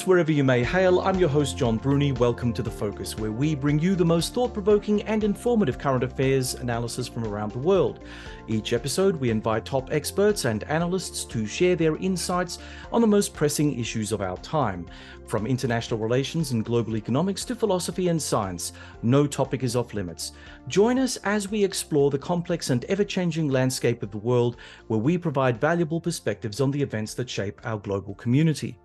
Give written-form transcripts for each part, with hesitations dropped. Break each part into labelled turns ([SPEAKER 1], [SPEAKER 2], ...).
[SPEAKER 1] Wherever you may hail, I'm your host, John Bruni. Welcome to The Focus, where we bring you the most thought-provoking and informative current affairs analysis from around the world. Each episode, we invite top experts and analysts to share their insights on the most pressing issues of our time. From international relations and global economics to philosophy and science, no topic is off limits. Join us as we explore the complex and ever-changing landscape of the world, where we provide valuable perspectives on the events that shape our global community.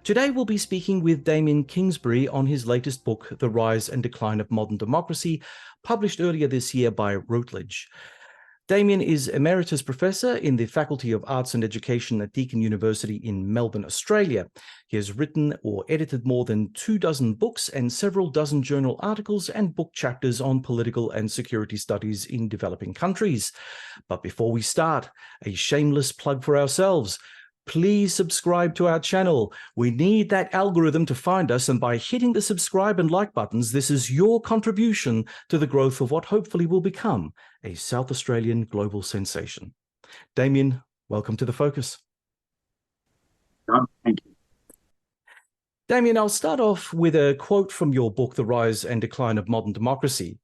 [SPEAKER 1] Today we'll be speaking with Damien Kingsbury on his latest book, The Rise and Decline of Modern Democracy, published earlier this year by Routledge. Damien is Emeritus Professor in the Faculty of Arts and Education at Deakin University in Melbourne, Australia. He has written or edited more than 24 books and several dozen journal articles and book chapters on political and security studies in developing countries. But before we start, a shameless plug for ourselves. Please subscribe to our channel. We need that algorithm to find us, and by hitting the subscribe and like buttons, this is your contribution to the growth of what hopefully will become a South Australian global sensation. Damien, welcome to The Focus.
[SPEAKER 2] Thank you.
[SPEAKER 1] Damien, I'll start off with a quote from your book, The Rise and Decline of Modern Democracy.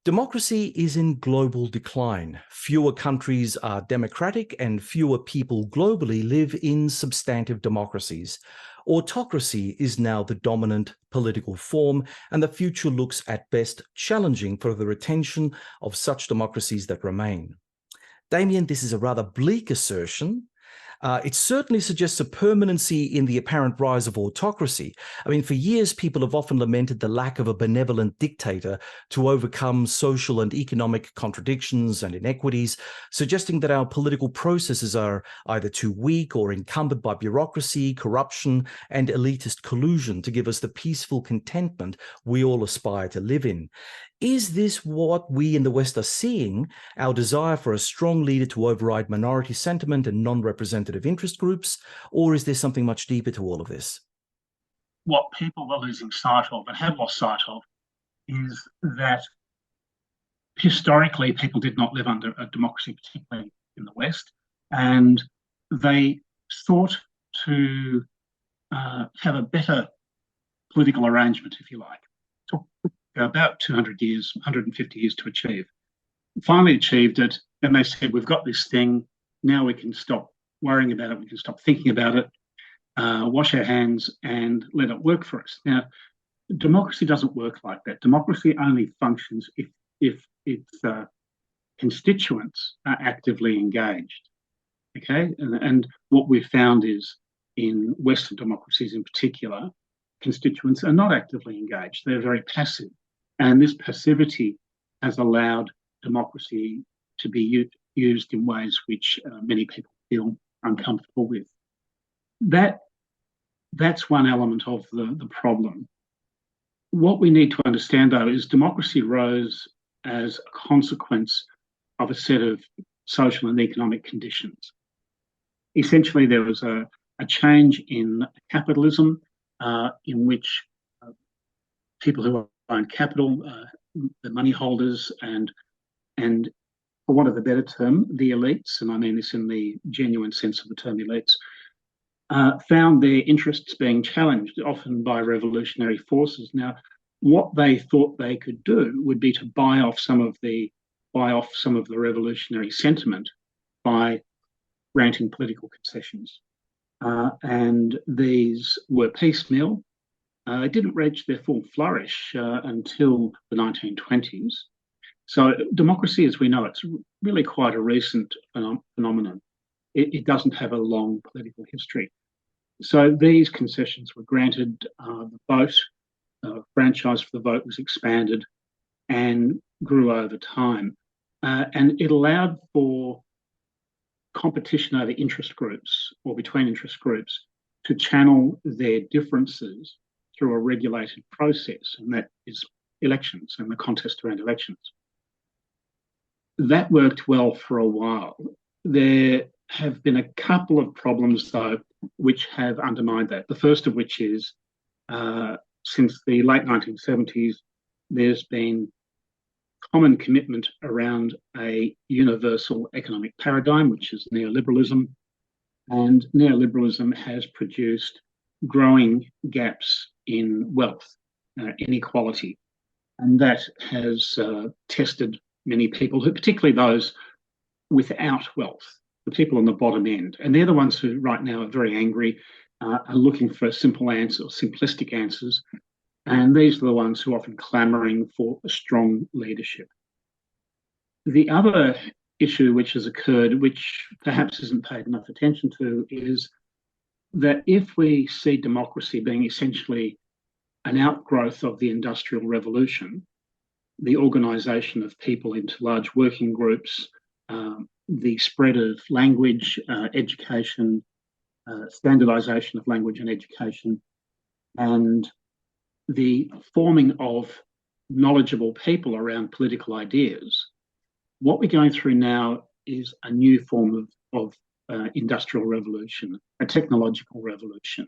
[SPEAKER 1] Democracy is in global decline. Fewer countries are democratic and fewer people globally live in substantive democracies. Autocracy is now the dominant political form, and the future looks at best challenging for the retention of such democracies that remain. Damien, this is a rather bleak assertion. It certainly suggests a permanency in the apparent rise of autocracy. I mean, for years, people have often lamented the lack of a benevolent dictator to overcome social and economic contradictions and inequities, suggesting that our political processes are either too weak or encumbered by bureaucracy, corruption, and elitist collusion to give us the peaceful contentment we all aspire to live in. Is this what we in the West are seeing, our desire for a strong leader to override minority sentiment and non-representative interest groups, or is there something much deeper to all of this?
[SPEAKER 2] What people are losing sight of and have lost sight of is that historically people did not live under a democracy, particularly in the West, and they sought to have a better political arrangement, if you like. About 200 years, 150 years to achieve. Finally achieved it, and they said, we've got this thing, now we can stop worrying about it, we can stop thinking about it, wash our hands and let it work for us. Now, democracy doesn't work like that. Democracy only functions if its constituents are actively engaged, okay? And what we've found is in Western democracies in particular, constituents are not actively engaged. They're very passive. And this passivity has allowed democracy to be used in ways which many people feel uncomfortable with. That's one element of the problem. What we need to understand, though, is democracy rose as a consequence of a set of social and economic conditions. Essentially, there was a change in capitalism in which people who own capital, the money holders, and for want of a better term, the elites, and I mean this in the genuine sense of the term elites, found their interests being challenged, often by revolutionary forces. Now, what they thought they could do would be to buy off some of the revolutionary sentiment by granting political concessions. And these were piecemeal. They didn't reach their full flourish until the 1920s. So democracy, as we know, it's really quite a recent phenomenon. It doesn't have a long political history. So these concessions were granted. The vote, franchise for the vote was expanded and grew over time. And it allowed for competition over interest groups or between interest groups to channel their differences through a regulated process, and that is elections and the contest around elections. That worked well for a while. There have been a couple of problems, though, which have undermined that. The first of which is since the late 1970s, there's been common commitment around a universal economic paradigm, which is neoliberalism. And neoliberalism has produced growing gaps in wealth, inequality. And that has tested many people, who, particularly those without wealth, the people on the bottom end. And they're the ones who right now are very angry, are looking for simple answers, simplistic answers. And these are the ones who are often clamouring for a strong leadership. The other issue which has occurred, which perhaps isn't paid enough attention to, is that if we see democracy being essentially an outgrowth of the Industrial Revolution, the organisation of people into large working groups, the spread of language, education, standardisation of language and education, and the forming of knowledgeable people around political ideas, what we're going through now is a new form of industrial revolution, a technological revolution.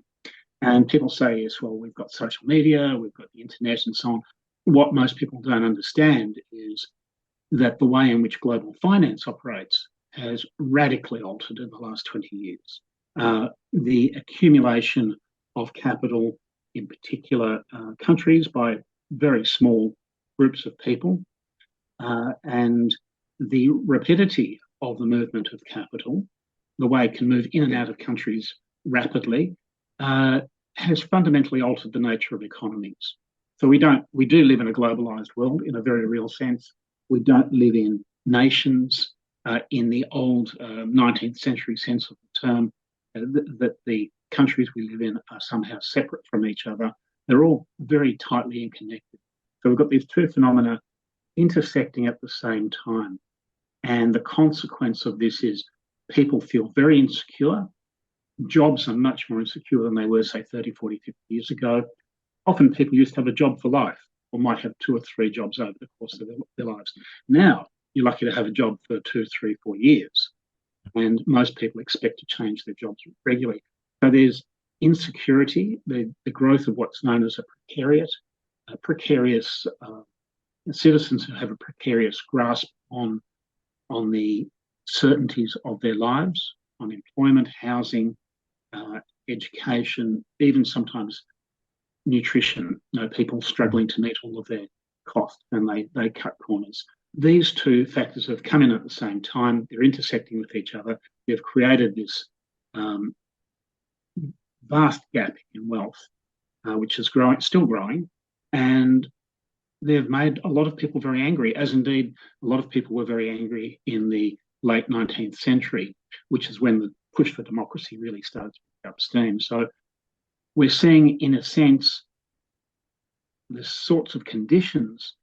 [SPEAKER 2] And people say, yes, well, we've got social media, we've got the internet and so on. What most people don't understand is that the way in which global finance operates has radically altered in the last 20 years. The accumulation of capital, in particular countries, by very small groups of people, and the rapidity of the movement of capital, the way it can move in and out of countries rapidly, has fundamentally altered the nature of economies. So we do live in a globalized world in a very real sense. We don't live in nations in the old 19th century sense of the term, that the countries we live in are somehow separate from each other. They're all very tightly connected. So we've got these two phenomena intersecting at the same time. And the consequence of this is people feel very insecure. Jobs are much more insecure than they were, say, 30, 40, 50 years ago. Often people used to have a job for life, or might have 2 or 3 jobs over the course of their lives. Now, you're lucky to have a job for 2, 3, 4 years. And most people expect to change their jobs regularly. So there's insecurity, the growth of what's known as a precarious citizens who have a precarious grasp on the certainties of their lives, on employment, housing, education, even sometimes nutrition. People struggling to meet all of their costs, and they cut corners. These two factors have come in at the same time. They're intersecting with each other. They've created this vast gap in wealth, which is still growing, and they've made a lot of people very angry, as indeed a lot of people were very angry in the late 19th century, which is when the push for democracy really started to pick up steam. So we're seeing, in a sense, the sorts of conditions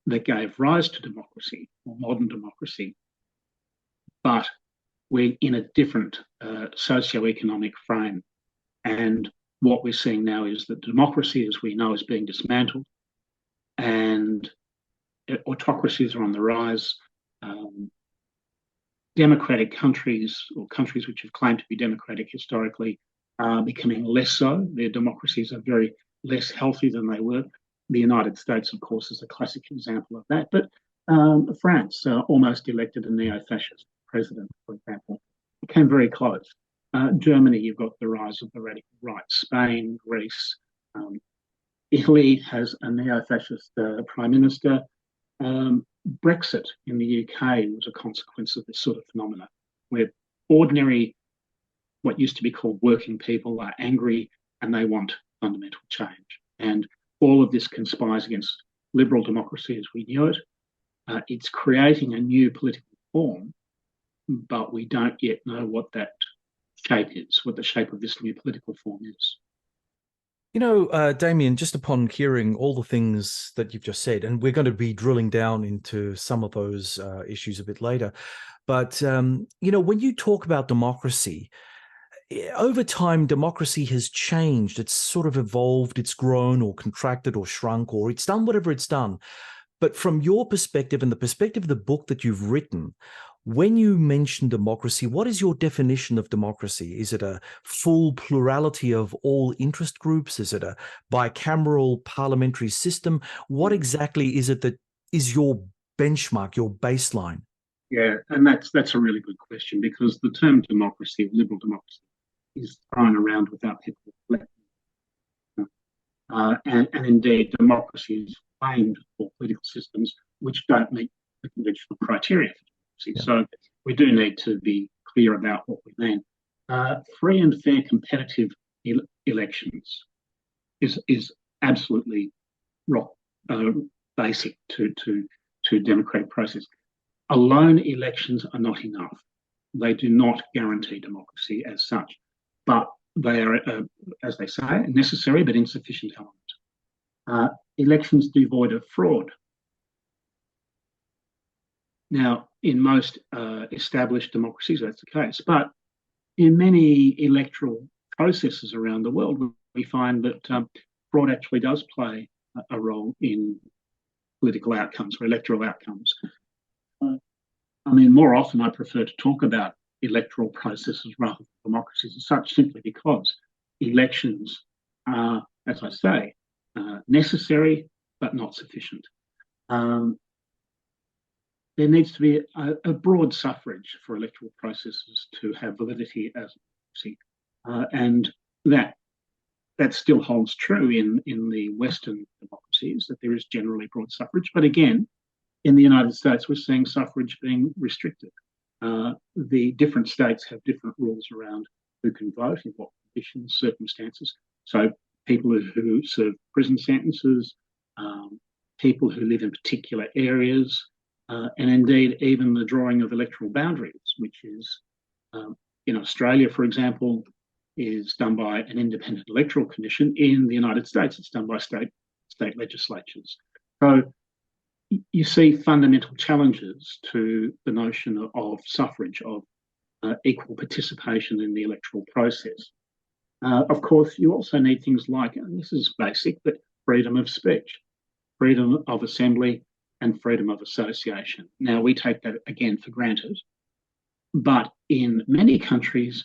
[SPEAKER 2] that gave rise to democracy, or modern democracy, but we're in a different socio-economic frame. And what we're seeing now is that democracy, as we know, is being dismantled, and autocracies are on the rise. Democratic countries, or countries which have claimed to be democratic historically, are becoming less so. Their democracies are very less healthy than they were. The United States, of course, is a classic example of that. But France almost elected a neo-fascist president, for example. It came very close. Germany, you've got the rise of the radical right. Spain, Greece, Italy has a neo-fascist prime minister. Brexit in the UK was a consequence of this sort of phenomena, where ordinary, what used to be called working people, are angry and they want fundamental change. And all of this conspires against liberal democracy as we knew it. It's creating a new political form, but we don't yet know what that shape is, what the shape of this new political form is.
[SPEAKER 1] Damien, just upon hearing all the things that you've just said, and we're going to be drilling down into some of those issues a bit later, but, when you talk about democracy, over time, democracy has changed. It's sort of evolved, it's grown or contracted or shrunk, or it's done whatever it's done. But from your perspective and the perspective of the book that you've written, when you mention democracy, what is your definition of democracy? Is it a full plurality of all interest groups? Is it a bicameral parliamentary system? What exactly is it that is your benchmark, your baseline?
[SPEAKER 2] Yeah, and that's a really good question, because the term democracy, liberal democracy, is thrown around without people reflecting. And indeed, democracy is claimed for political systems which don't meet the conventional criteria for democracy.
[SPEAKER 1] Yeah.
[SPEAKER 2] So we do need to be clear about what we mean. Free and fair competitive elections is absolutely rock basic to democratic process. Alone elections are not enough. They do not guarantee democracy as such, but they are, as they say, a necessary but insufficient element. Elections devoid of fraud. Now, in most established democracies, that's the case, but in many electoral processes around the world, we find that fraud actually does play a role in political outcomes or electoral outcomes. I mean, more often I prefer to talk about electoral processes rather than democracies as such, simply because elections are, as I say, necessary but not sufficient. There needs to be a broad suffrage for electoral processes to have validity as a democracy, and that still holds true in the Western democracies, that there is generally broad suffrage. But again, in the United States, we're seeing suffrage being restricted. The different states have different rules around who can vote, in what conditions, circumstances. So people who serve prison sentences, people who live in particular areas, and indeed even the drawing of electoral boundaries, which is, in Australia, for example, is done by an independent electoral commission. In the United States, it's done by state legislatures. So you see fundamental challenges to the notion of suffrage, of equal participation in the electoral process. Of course, you also need things like, and this is basic, but freedom of speech, freedom of assembly, and freedom of association. Now, we take that again for granted, but in many countries,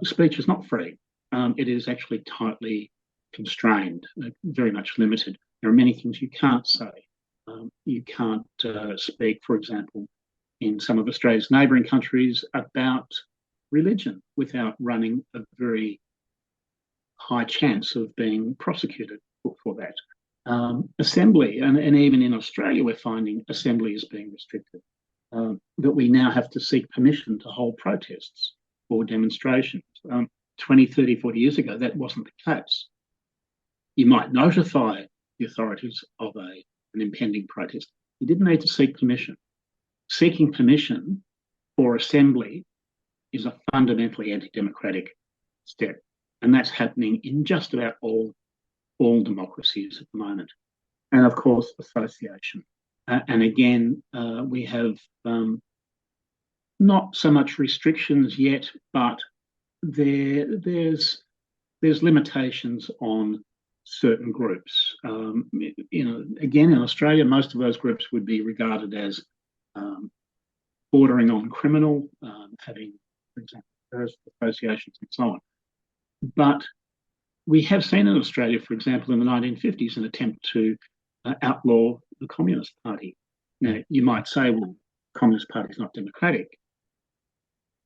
[SPEAKER 2] speech is not free. It is actually tightly constrained, very much limited. There are many things you can't say. You can't speak, for example, in some of Australia's neighbouring countries about religion without running a very high chance of being prosecuted for that. Assembly, and even in Australia, we're finding assembly is being restricted. That we now have to seek permission to hold protests or demonstrations. 20, 30, 40 years ago, that wasn't the case. You might notify the authorities of an impending protest. You didn't need to seek permission. Seeking permission for assembly is a fundamentally anti-democratic step, and that's happening in just about all democracies at the moment. And of course, association. And again, we have not so much restrictions yet, but there's limitations on certain groups. Again, in Australia, most of those groups would be regarded as bordering on criminal, having, for example, terrorist associations and so on. But we have seen in Australia, for example, in the 1950s, an attempt to outlaw the Communist Party. Now, you might say, well, the Communist Party is not democratic.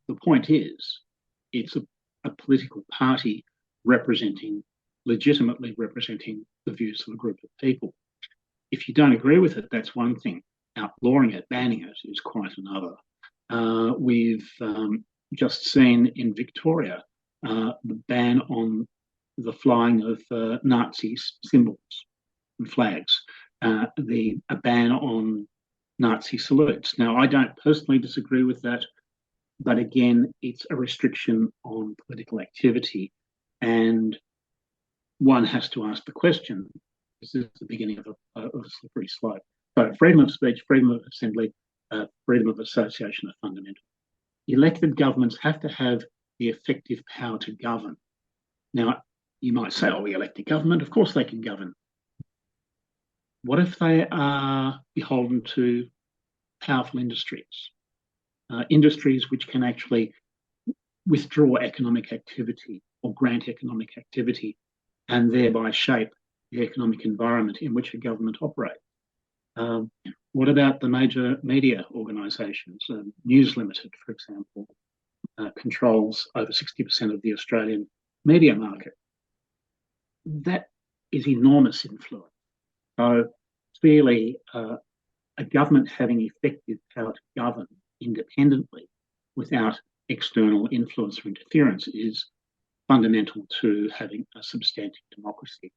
[SPEAKER 2] The point is, it's a political party legitimately representing the views of a group of people. If you don't agree with it, that's one thing. Outlawing it, banning it, is quite another. We've just seen in Victoria the ban on the flying of Nazi symbols and flags, a ban on Nazi salutes. Now, I don't personally disagree with that, but again, it's a restriction on political activity, and one has to ask the question, this is the beginning of a slippery slope. So freedom of speech, freedom of assembly, freedom of association are fundamental. Elected governments have to have the effective power to govern. Now, you might say, oh, we elected government, of course they can govern. What if they are beholden to powerful industries? Industries which can actually withdraw economic activity or grant economic activity and thereby shape the economic environment in which a government operates. What about the major media organisations? News Limited, for example, controls over 60% of the Australian media market. That is enormous influence. So clearly, a government having effective power to govern independently without external influence or interference is fundamental to having a substantive democracy.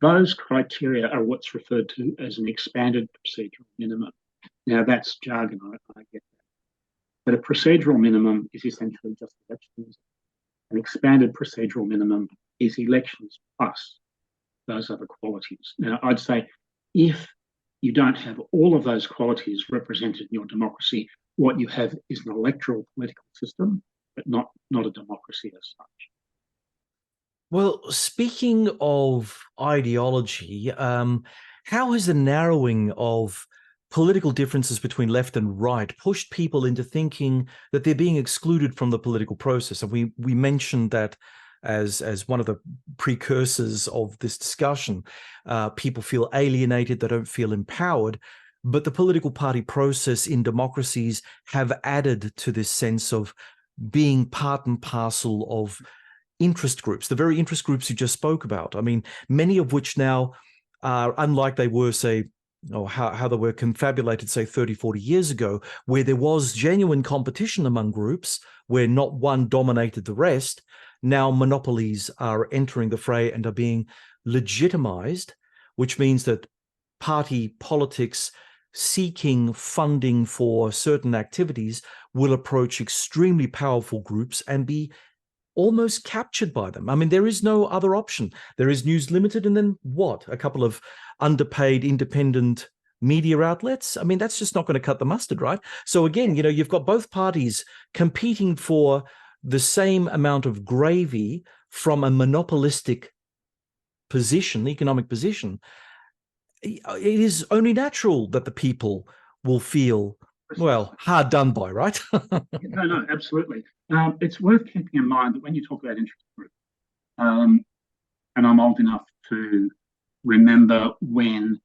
[SPEAKER 2] Those criteria are what's referred to as an expanded procedural minimum. Now, that's jargon, I get that. But a procedural minimum is essentially just elections. An expanded procedural minimum is elections plus those other qualities. Now, I'd say if you don't have all of those qualities represented in your democracy, what you have is an electoral political system, but not a democracy as such.
[SPEAKER 1] Well, speaking of ideology, how has the narrowing of political differences between left and right pushed people into thinking that they're being excluded from the political process? And we mentioned that as one of the precursors of this discussion. People feel alienated, they don't feel empowered, but the political party process in democracies have added to this sense of being part and parcel of interest groups, the very interest groups you just spoke about. I mean, many of which now are unlike they were, say, or how they were confabulated, say, 30, 40 years ago, where there was genuine competition among groups, where not one dominated the rest. Now monopolies are entering the fray and are being legitimized, which means that party politics seeking funding for certain activities will approach extremely powerful groups and be almost captured by them. I mean, there is no other option. There is News Limited and then what? A couple of underpaid independent media outlets? I mean, that's just not going to cut the mustard, right? So again, you've got both parties competing for the same amount of gravy from a monopolistic position, economic position. It is only natural that the people will feel, well, hard done by, right?
[SPEAKER 2] No, absolutely. It's worth keeping in mind that when you talk about interest groups, and I'm old enough to remember when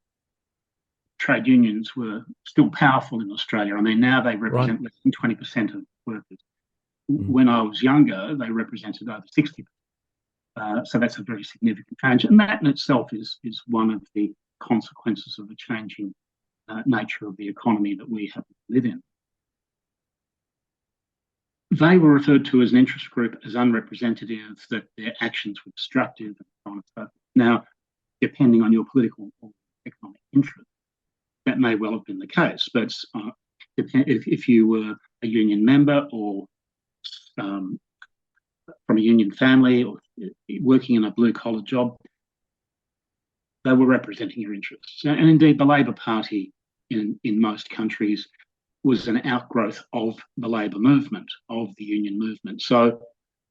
[SPEAKER 2] trade unions were still powerful in Australia. I mean, now they represent less than 20% of workers. When I was younger, they represented over 60%. So that's a very significant change. And that in itself is one of the consequences of the changing nature of the economy that we happen to live in. They were referred to as an interest group as unrepresentative, that their actions were destructive, and so on and so forth. Now, depending on your political or economic interest, that may well have been the case. But if you were a union member or from a union family or working in a blue-collar job, they were representing your interests. And indeed, the Labor Party in most countries was an outgrowth of the labour movement, of the union movement. So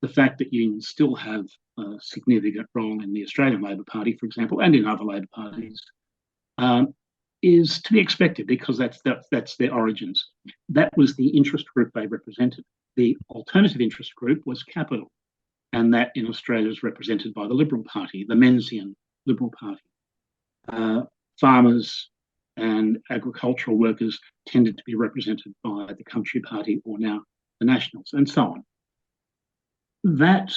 [SPEAKER 2] the fact that unions still have a significant role in the Australian Labor Party, for example, and in other Labor parties, is to be expected because that's their origins. That was the interest group they represented. The alternative interest group was capital, and that in Australia is represented by the Liberal Party, the Menzian Liberal Party. Farmers and agricultural workers tended to be represented by the Country Party, or now the Nationals, and so on. That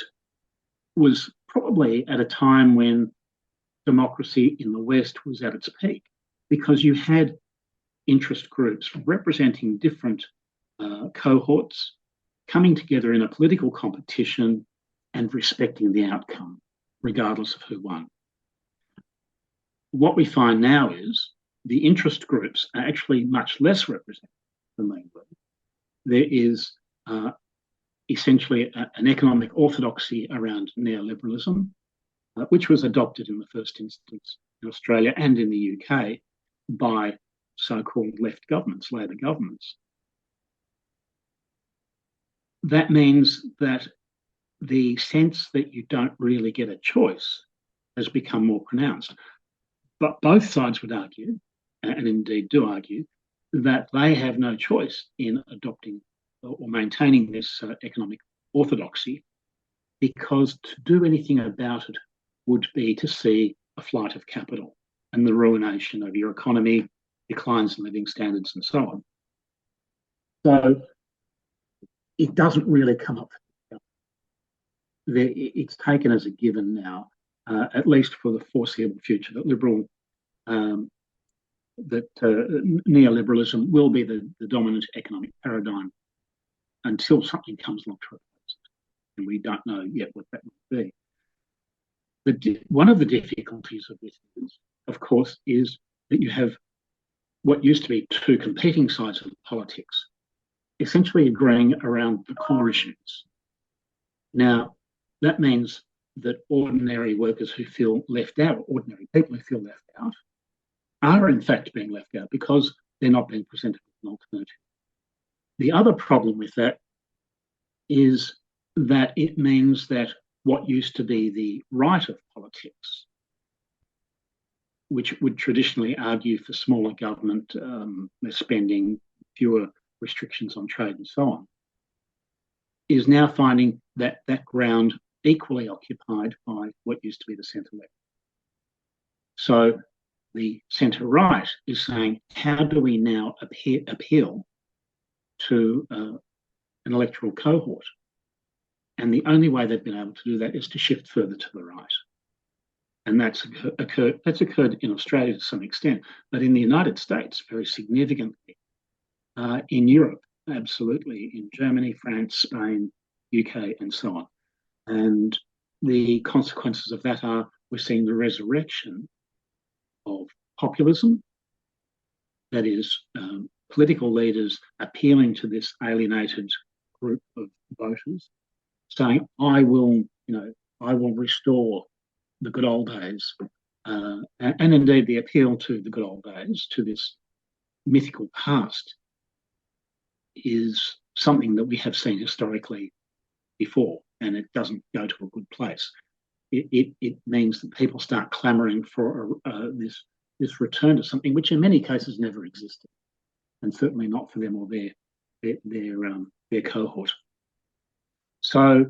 [SPEAKER 2] was probably at a time when democracy in the West was at its peak, because you had interest groups representing different cohorts coming together in a political competition and respecting the outcome, regardless of who won. What we find now is the interest groups are actually much less represented than they were. There is essentially an economic orthodoxy around neoliberalism, which was adopted in the first instance in Australia and in the UK by so-called left governments, Labor governments. that means that the sense that you don't really get a choice has become more pronounced. But both sides would argue, and indeed do argue, that they have no choice in adopting or maintaining this economic orthodoxy, because to do anything about it would be to see a flight of capital and the ruination of your economy, declines in living standards, and so on. So it doesn't really come up. It's taken as a given now, at least for the foreseeable future, that neoliberalism will be the dominant economic paradigm until something comes along to replace it. And we don't know yet what that will be. One of the difficulties of this is, of course, is that you have what used to be two competing sides of politics essentially agreeing around the core issues. Now, that means that ordinary workers who feel left out, ordinary people who feel left out, are in fact being left out because they're not being presented with an alternative. The other problem with that is that it means that what used to be the right of politics, which would traditionally argue for smaller government, less spending, fewer restrictions on trade and so on, is now finding that ground equally occupied by what used to be the centre-left. So the centre-right is saying, how do we now appeal to an electoral cohort? And the only way they've been able to do that is to shift further to the right. And that's occurred in Australia to some extent, but in the United States, very significantly. In Europe, absolutely. In Germany, France, Spain, UK, and so on. And the consequences of that are we're seeing the resurrection of populism, that is, political leaders appealing to this alienated group of voters, saying, I will restore the good old days. And indeed, the appeal to the good old days, to this mythical past, is something that we have seen historically before, and it doesn't go to a good place. It means that people start clamouring for this return to something which in many cases never existed, and certainly not for them or their cohort. So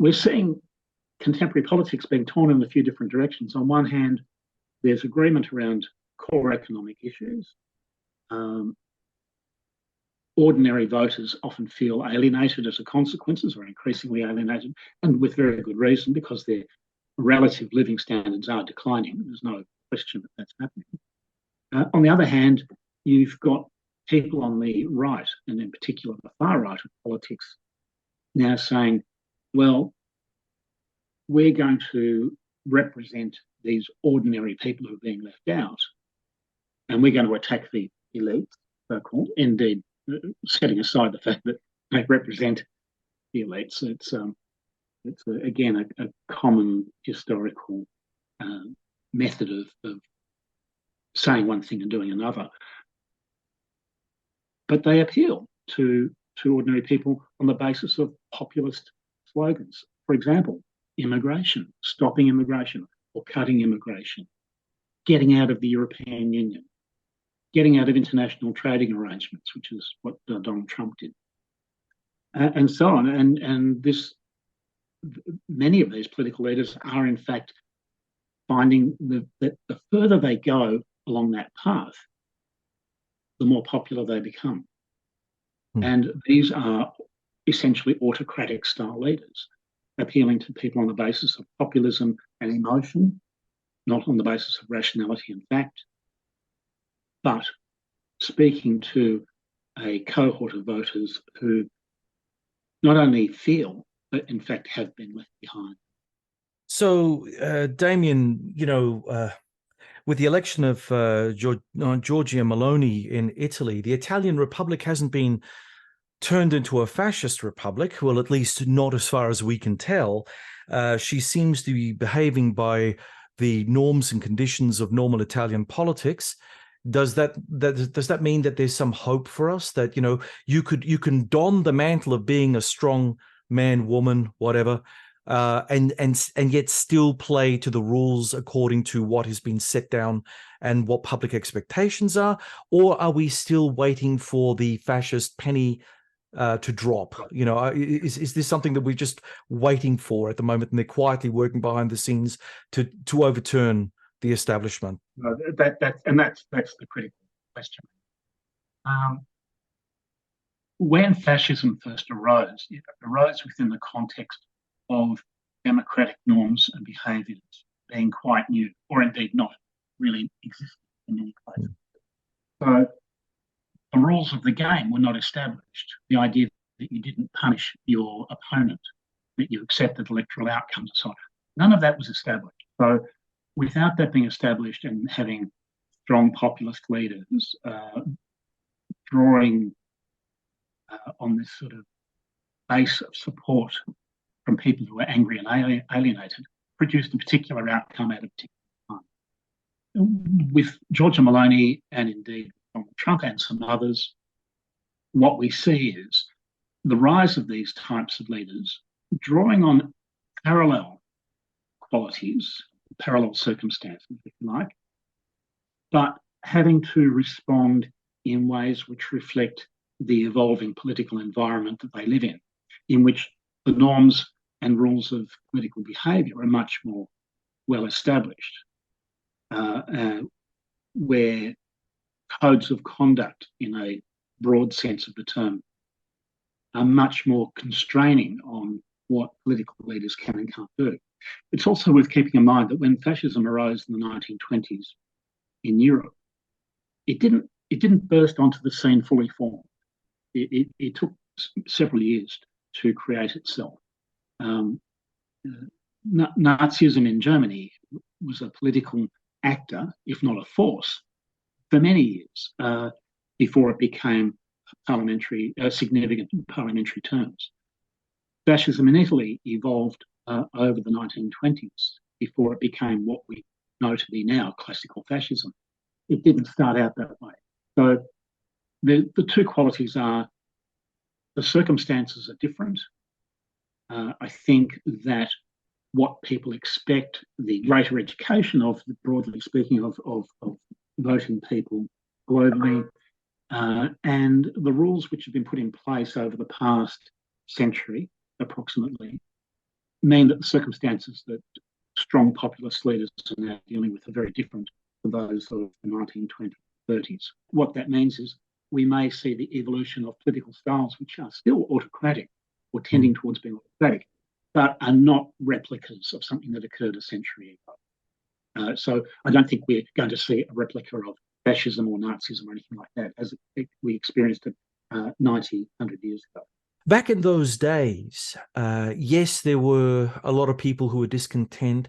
[SPEAKER 2] we're seeing contemporary politics being torn in a few different directions. On one hand, there's agreement around core economic issues. Ordinary voters often feel alienated as a consequence, or increasingly alienated, and with very good reason, because their relative living standards are declining. There's no question that that's happening. On the other hand, you've got people on the right, and in particular the far right of politics, now saying, well, we're going to represent these ordinary people who are being left out, and we're going to attack the elite, so-called, indeed, setting aside the fact that they represent the elites. It's again a common historical method of saying one thing and doing another. But they appeal to ordinary people on the basis of populist slogans. For example, immigration, stopping immigration or cutting immigration, getting out of the European Union, getting out of international trading arrangements, which is what Donald Trump did, and so on. And many of these political leaders are in fact finding that the further they go along that path, the more popular they become. And these are essentially autocratic style leaders, appealing to people on the basis of populism and emotion, not on the basis of rationality and fact, but speaking to a cohort of voters who not only feel, but in fact have been left behind.
[SPEAKER 1] So, Damien, with the election of Giorgia Meloni in Italy, the Italian Republic hasn't been turned into a fascist republic, well, at least not as far as we can tell. She seems to be behaving by the norms and conditions of normal Italian politics. does that mean that there's some hope for us, that you can don the mantle of being a strong man, woman, whatever, and yet still play to the rules according to what has been set down and what public expectations are? Or are we still waiting for the fascist penny to drop? Is this something that we're just waiting for at the moment, and they're quietly working behind the scenes to overturn the establishment?
[SPEAKER 2] That's the critical question. When fascism first arose, it arose within the context of democratic norms and behaviours being quite new, or indeed not really existing in many places. So the rules of the game were not established. The idea that you didn't punish your opponent, that you accepted electoral outcomes and so on, none of that was established. So without that being established and having strong populist leaders drawing on this sort of base of support from people who were angry and alienated, produced a particular outcome at a particular time. With Georgia Maloney and indeed Donald Trump and some others, what we see is the rise of these types of leaders drawing on parallel qualities, parallel circumstances, if you like, but having to respond in ways which reflect the evolving political environment that they live in which the norms and rules of political behaviour are much more well established, where codes of conduct in a broad sense of the term are much more constraining on what political leaders can and can't do. It's also worth keeping in mind that when fascism arose in the 1920s in Europe, it didn't burst onto the scene fully formed. It took several years to create itself. Nazism in Germany was a political actor, if not a force, for many years before it became significant parliamentary terms. Fascism in Italy evolved over the 1920s before it became what we know to be now classical fascism. It didn't start out that way. So the two qualities are the circumstances are different. I think that what people expect, the greater education of, broadly speaking, of voting people globally, and the rules which have been put in place over the past century, approximately, mean that the circumstances that strong populist leaders are now dealing with are very different to those of the 1920s, 30s. What that means is we may see the evolution of political styles which are still autocratic or tending towards being autocratic, but are not replicas of something that occurred a century ago. So I don't think we're going to see a replica of fascism or Nazism or anything like that as we experienced it 90, 100 years ago.
[SPEAKER 1] Back in those days, yes, there were a lot of people who were discontent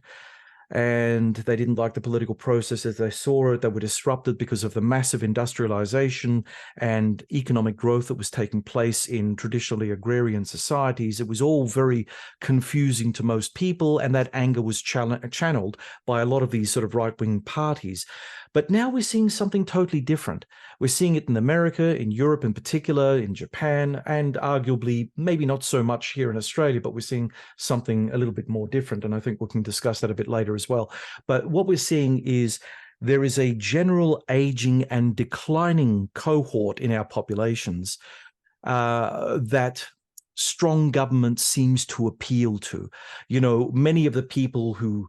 [SPEAKER 1] and they didn't like the political process as they saw it. They were disrupted because of the massive industrialization and economic growth that was taking place in traditionally agrarian societies. It was all very confusing to most people, and that anger was channeled by a lot of these sort of right-wing parties. But now we're seeing something totally different. We're seeing it in America, in Europe in particular, in Japan, and arguably maybe not so much here in Australia, but we're seeing something a little bit more different. And I think we can discuss that a bit later as well. But what we're seeing is there is a general aging and declining cohort in our populations that strong government seems to appeal to. Many of the people who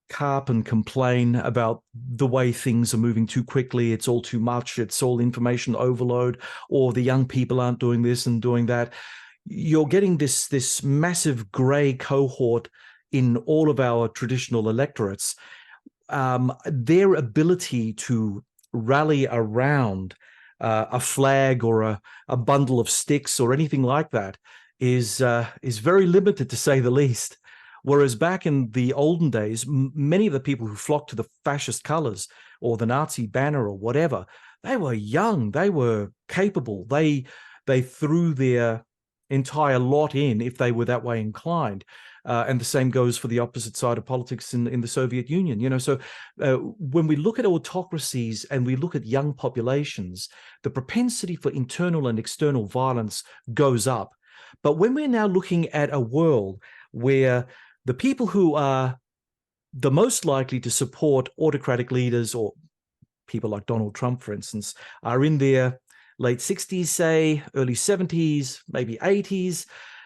[SPEAKER 1] carp and complain about the way things are moving too quickly, it's all too much, it's all information overload, or the young people aren't doing this and doing that. You're getting this massive grey cohort in all of our traditional electorates. Their ability to rally around a flag or a bundle of sticks or anything like that is very limited, to say the least. Whereas back in the olden days, many of the people who flocked to the fascist colours or the Nazi banner or whatever, they were young, they were capable, they threw their entire lot in if they were that way inclined. And the same goes for the opposite side of politics in the Soviet Union. You know, so when we look at autocracies and we look at young populations, the propensity for internal and external violence goes up. But when we're now looking at a world where the people who are the most likely to support autocratic leaders, or people like Donald Trump, for instance, are in their late 60s, say, early 70s, maybe 80s,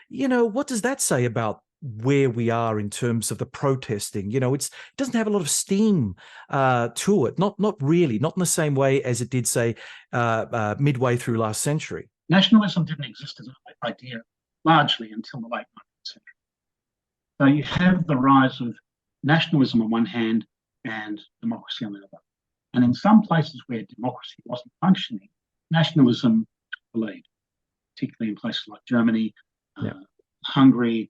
[SPEAKER 1] you know, what does that say about where we are in terms of the protesting? You know, it doesn't have a lot of steam to it, not really, not in the same way as it did, say, midway through last century.
[SPEAKER 2] Nationalism didn't exist as an idea largely until the late 19th century. So you have the rise of nationalism on one hand and democracy on the other. And in some places where democracy wasn't functioning, nationalism took the lead, particularly in places like Germany, Hungary,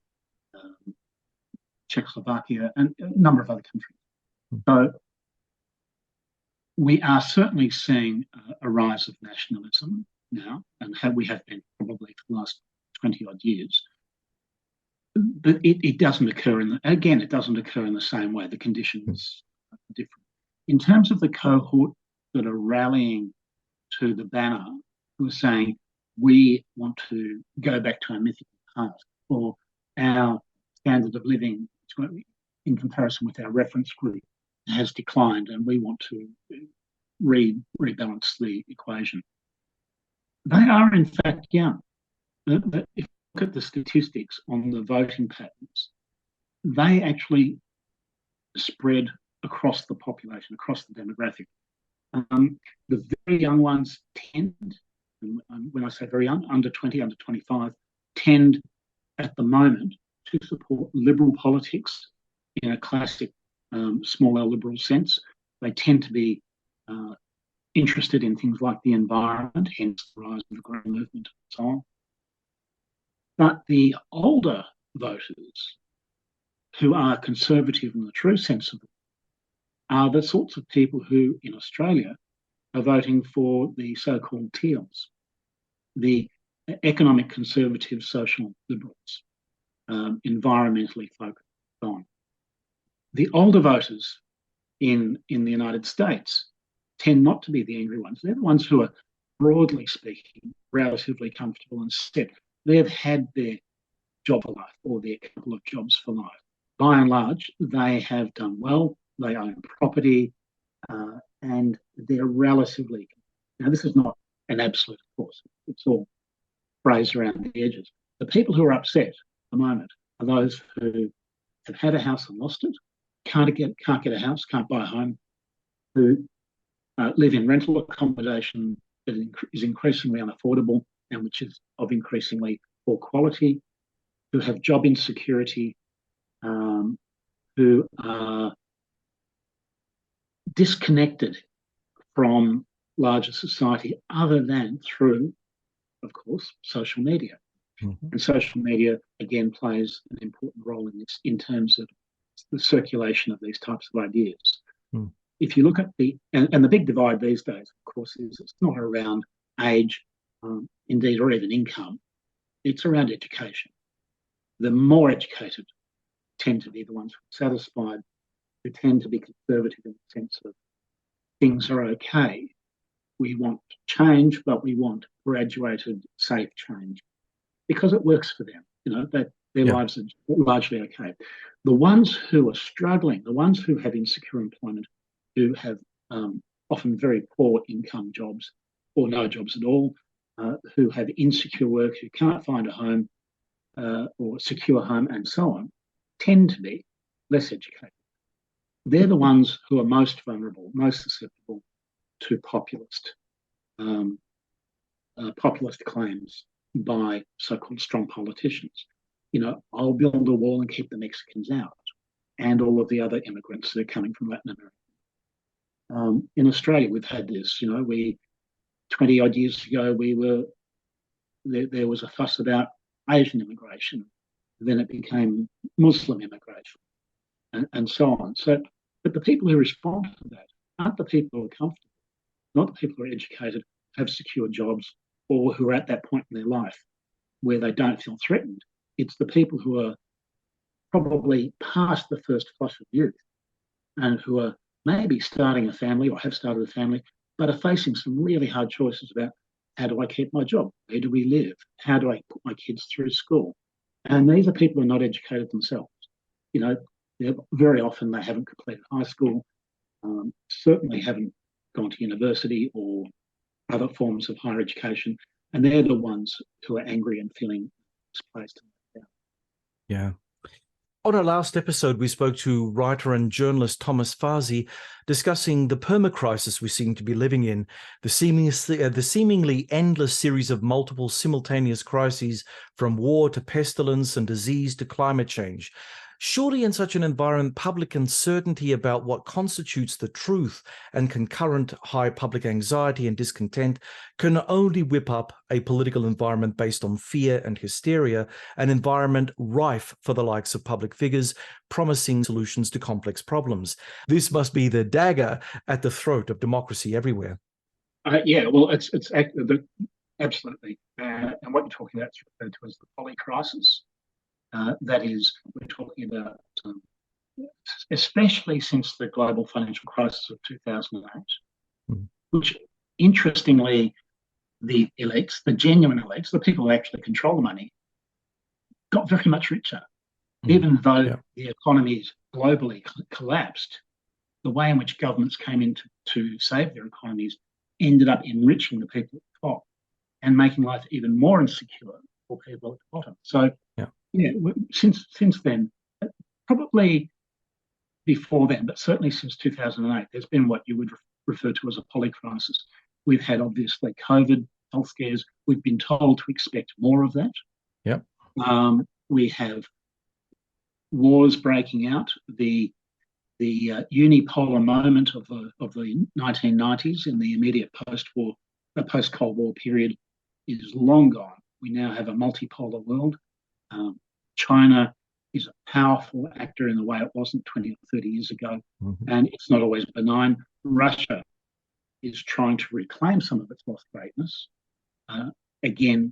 [SPEAKER 2] Czechoslovakia, and a number of other countries. So we are certainly seeing a rise of nationalism now, and we have been probably for the last 20 odd years. But it doesn't occur it doesn't occur in the same way. The conditions are different. In terms of the cohort that are rallying to the banner, who are saying, we want to go back to our mythical past, or our standard of living in comparison with our reference group has declined, and we want to rebalance the equation. They are, in fact, young. If you look at the statistics on the voting patterns, they actually spread across the population, across the demographic. The very young ones tend, and when I say very young, under 20, under 25, tend at the moment to support liberal politics in a classic small L liberal sense. They tend to be interested in things like the environment, hence the rise of the Green Movement and so on. But the older voters, who are conservative in the true sense of it, are the sorts of people who, in Australia, are voting for the so-called teals, the economic conservative social liberals, environmentally focused, so on. The older voters in the United States tend not to be the angry ones. They're the ones who are, broadly speaking, relatively comfortable and set. They've had their job for life, or their couple of jobs for life. By and large, they have done well. They own property, and they're relatively. Now, this is not an absolute, of course. It's all phrased around the edges. The people who are upset at the moment are those who have had a house and lost it, can't get a house, can't buy a home, who live in rental accommodation that is increasingly unaffordable and which is of increasingly poor quality, who have job insecurity, who are disconnected from larger society other than through, of course, social media. Mm-hmm. And social media, again, plays an important role in this in terms of the circulation of these types of ideas. Mm. If you look at the big divide these days, of course, is it's not around age, indeed, or even income. It's around education. The more educated tend to be the ones who are satisfied, who tend to be conservative in the sense of things are okay. We want change, but we want graduated, safe change because it works for them. You know, that their lives are largely okay. The ones who are struggling, the ones who have insecure employment, who have often very poor income jobs or no jobs at all, who have insecure work, who can't find a home or secure home and so on, tend to be less educated. They're the ones who are most vulnerable, most susceptible to populist claims by so-called strong politicians. You know, I'll build a wall and keep the Mexicans out, and all of the other immigrants that are coming from Latin America. In Australia, we've had this. You know, 20 odd years ago, there was a fuss about Asian immigration. Then it became Muslim immigration, and so on. So, but the people who respond to that aren't the people who are comfortable, not the people who are educated, have secure jobs, or who are at that point in their life. where they don't feel threatened. It's the people who are probably past the first flush of youth and who are maybe starting a family or have started a family, but are facing some really hard choices about how do I keep my job? Where do we live? How do I put my kids through school? And these are people who are not educated themselves. You know, very often they haven't completed high school, certainly haven't gone to university or other forms of higher education, and they're the ones who are angry and feeling displaced.
[SPEAKER 1] Yeah. On our last episode, we spoke to writer and journalist Thomas Fazi discussing the permacrisis we seem to be living in, the seemingly endless series of multiple simultaneous crises, from war to pestilence and disease to climate change. Surely in such an environment, public uncertainty about what constitutes the truth and concurrent high public anxiety and discontent can only whip up a political environment based on fear and hysteria, an environment rife for the likes of public figures promising solutions to complex problems. This must be the dagger at the throat of democracy everywhere.
[SPEAKER 2] Yeah, well, it's absolutely. And what you're talking about is referred to as the poly crisis. That is, we're talking about, especially since the global financial crisis of 2008, which, interestingly, the elites, the genuine elites, the people who actually control the money, got very much richer. Even though the economies globally collapsed, the way in which governments came in to save their economies ended up enriching the people at the top and making life even more insecure for people at the bottom. So, yeah, since then, probably before then, but certainly since 2008, there's been what you would refer to as a polycrisis. We've had, obviously, COVID, health scares. We've been told to expect more of that.
[SPEAKER 1] Yep.
[SPEAKER 2] We have wars breaking out. The unipolar moment of the 1990s in the immediate post-Cold War period is long gone. We now have a multipolar world. China is a powerful actor in the way it wasn't 20 or 30 years ago, and it's not always benign. Russia is trying to reclaim some of its lost greatness, again,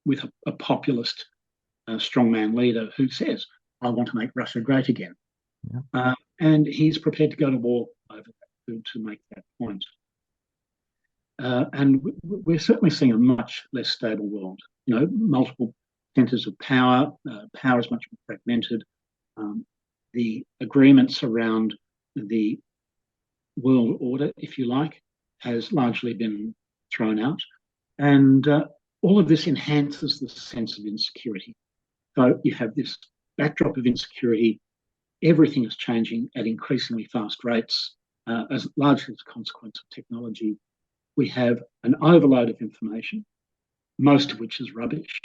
[SPEAKER 2] with a populist strongman leader who says, I want to make Russia great again. And he's prepared to go to war over that to make that point. And we're certainly seeing a much less stable world. You know, multiple centres of power. Power is much more fragmented. The agreements around the world order, if you like, has largely been thrown out. And all of this enhances the sense of insecurity. So you have this backdrop of insecurity. Everything is changing at increasingly fast rates, as largely as a consequence of technology. We have an overload of information, most of which is rubbish,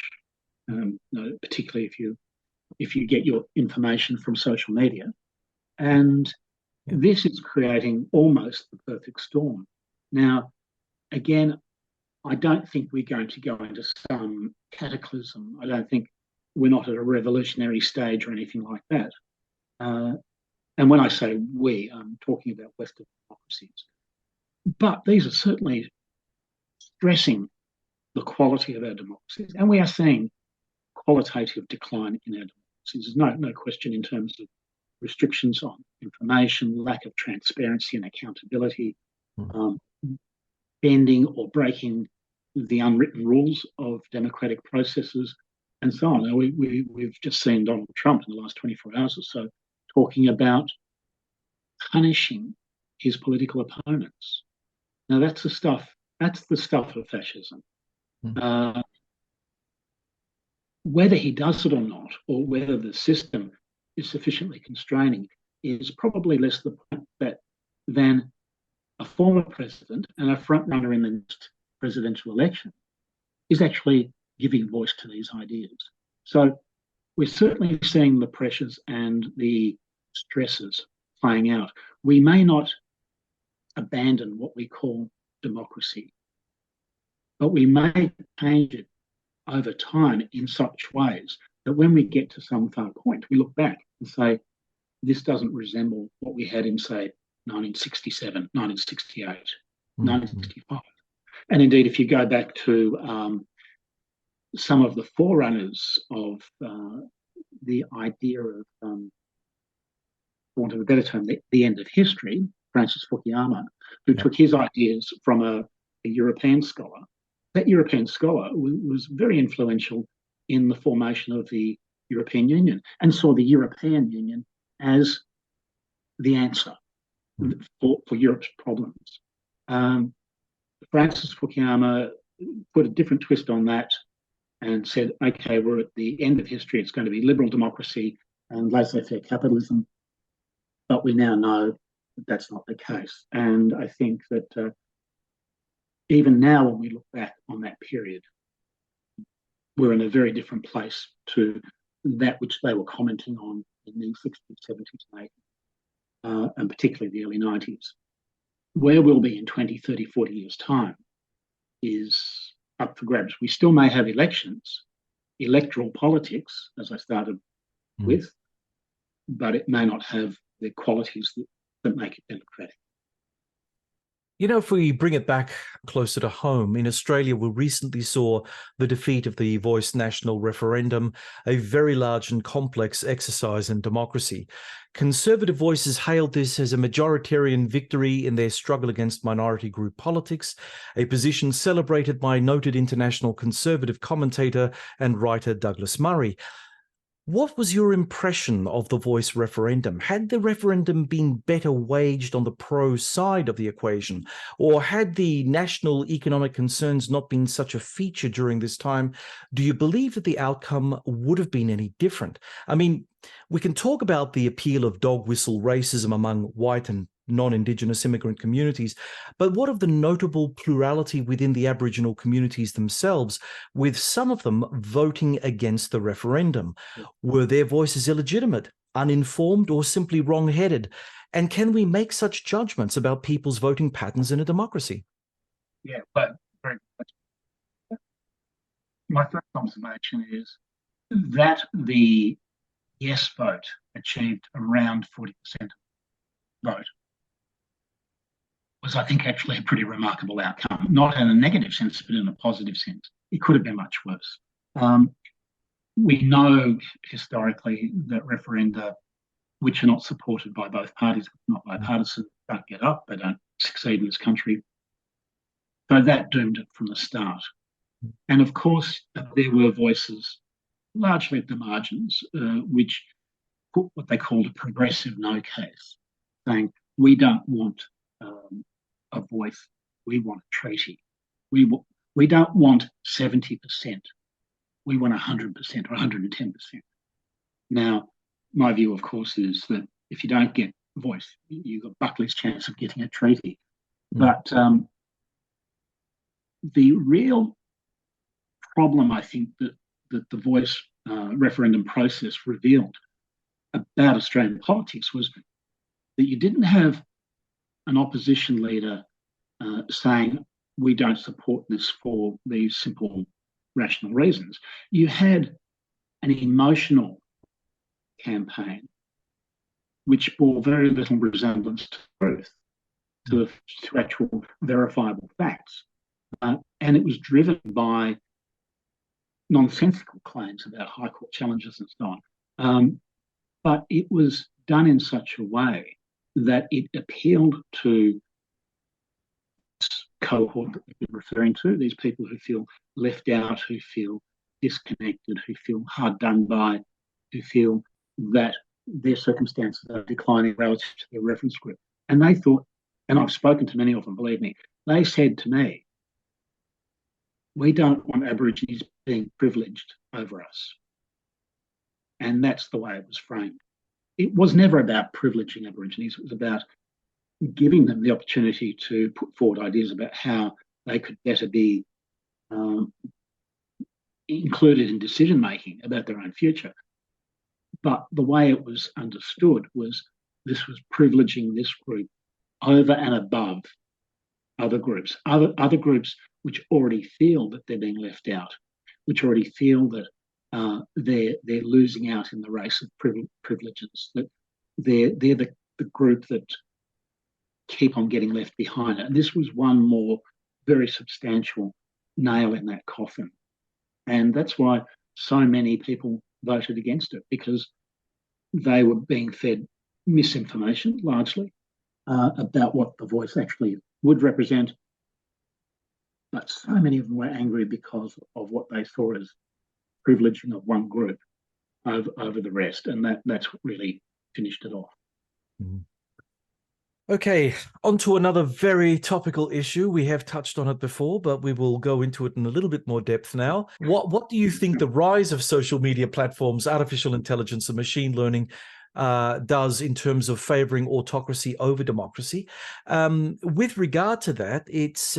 [SPEAKER 2] particularly if you get your information from social media. And this is creating almost the perfect storm. Now, again, I don't think we're going to go into some cataclysm. I don't think we're not at a revolutionary stage or anything like that. And when I say we, I'm talking about Western democracies. But these are certainly stressing the quality of our democracies. And we are seeing qualitative decline in our democracies. There's no question in terms of restrictions on information, lack of transparency and accountability, bending or breaking the unwritten rules of democratic processes, and so on. Now, we've just seen Donald Trump in the last 24 hours or so talking about punishing his political opponents. Now, that's the stuff of fascism. Whether he does it or not, or whether the system is sufficiently constraining, is probably less the point than a former president and a front runner in the next presidential election is actually giving voice to these ideas. So we're certainly seeing the pressures and the stresses playing out. We may not abandon what we call democracy, but we may change it over time in such ways that when we get to some far point, we look back and say, this doesn't resemble what we had in, say, 1967, 1968, 1965. And indeed, if you go back to some of the forerunners of the idea of, for want of a better term, the end of history, Francis Fukuyama, who took his ideas from a European scholar. That European scholar was very influential in the formation of the European Union and saw the European Union as the answer for Europe's problems. Francis Fukuyama put a different twist on that and said, okay, we're at the end of history. It's going to be liberal democracy and laissez-faire capitalism. But we now know that that's not the case. And I think that even now, when we look back on that period, we're in a very different place to that which they were commenting on in the 60s, 70s, and 80s, and particularly the early 90s. Where we'll be in 20, 30, 40 years' time is up for grabs. We still may have elections, electoral politics, as I started with, but it may not have the qualities that make it democratic.
[SPEAKER 1] You know, if we bring it back closer to home, in Australia, we recently saw the defeat of the Voice National Referendum, a very large and complex exercise in democracy. Conservative voices hailed this as a majoritarian victory in their struggle against minority group politics, a position celebrated by noted international conservative commentator and writer Douglas Murray. What was your impression of the Voice referendum? Had the referendum been better waged on the pro side of the equation, or had the national economic concerns not been such a feature during this time, do you believe that the outcome would have been any different? I mean, we can talk about the appeal of dog whistle racism among white and non-Indigenous immigrant communities, but what of the notable plurality within the Aboriginal communities themselves, with some of them voting against the referendum? Were their voices illegitimate, uninformed, or simply wrong-headed? And can we make such judgments about people's voting patterns in a democracy?
[SPEAKER 2] Yeah, but very much. My first observation is that the yes vote achieved around 40% vote was, I think, actually a pretty remarkable outcome, not in a negative sense, but in a positive sense. It could have been much worse. We know historically that referenda, which are not supported by both parties, not bipartisan, don't get up, they don't succeed in this country. So that doomed it from the start. And of course, there were voices, largely at the margins, which put what they called a progressive no case, saying, we don't want a voice, we want a treaty. We don't want 70%, we want 100% or 110%. Now, my view, of course, is that if you don't get a voice, you've got Buckley's chance of getting a treaty. But the real problem, I think, that the Voice referendum process revealed about Australian politics was that you didn't have an opposition leader saying, we don't support this for these simple, rational reasons. You had an emotional campaign which bore very little resemblance to truth, to actual verifiable facts. And it was driven by nonsensical claims about High Court challenges and so on. But it was done in such a way that it appealed to this cohort that we've been referring to, these people who feel left out, who feel disconnected, who feel hard done by, who feel that their circumstances are declining relative to their reference group. And they thought, and I've spoken to many of them, believe me, they said to me, we don't want Aborigines being privileged over us. And that's the way it was framed. It was never about privileging Aborigines. It was about giving them the opportunity to put forward ideas about how they could better be included in decision-making about their own future. But the way it was understood was this was privileging this group over and above other groups which already feel that they're being left out, which already feel that they're losing out in the race of privileges, that they're the group that keep on getting left behind. And this was one more very substantial nail in that coffin. And that's why so many people voted against it, because they were being fed misinformation largely about what the voice actually would represent. But so many of them were angry because of what they saw as privileging of one group over the rest. And that's what really finished it off.
[SPEAKER 1] Mm. Okay, on to another very topical issue. We have touched on it before, but we will go into it in a little bit more depth now. What do you think the rise of social media platforms, artificial intelligence, and machine learning does in terms of favoring autocracy over democracy? With regard to that, it's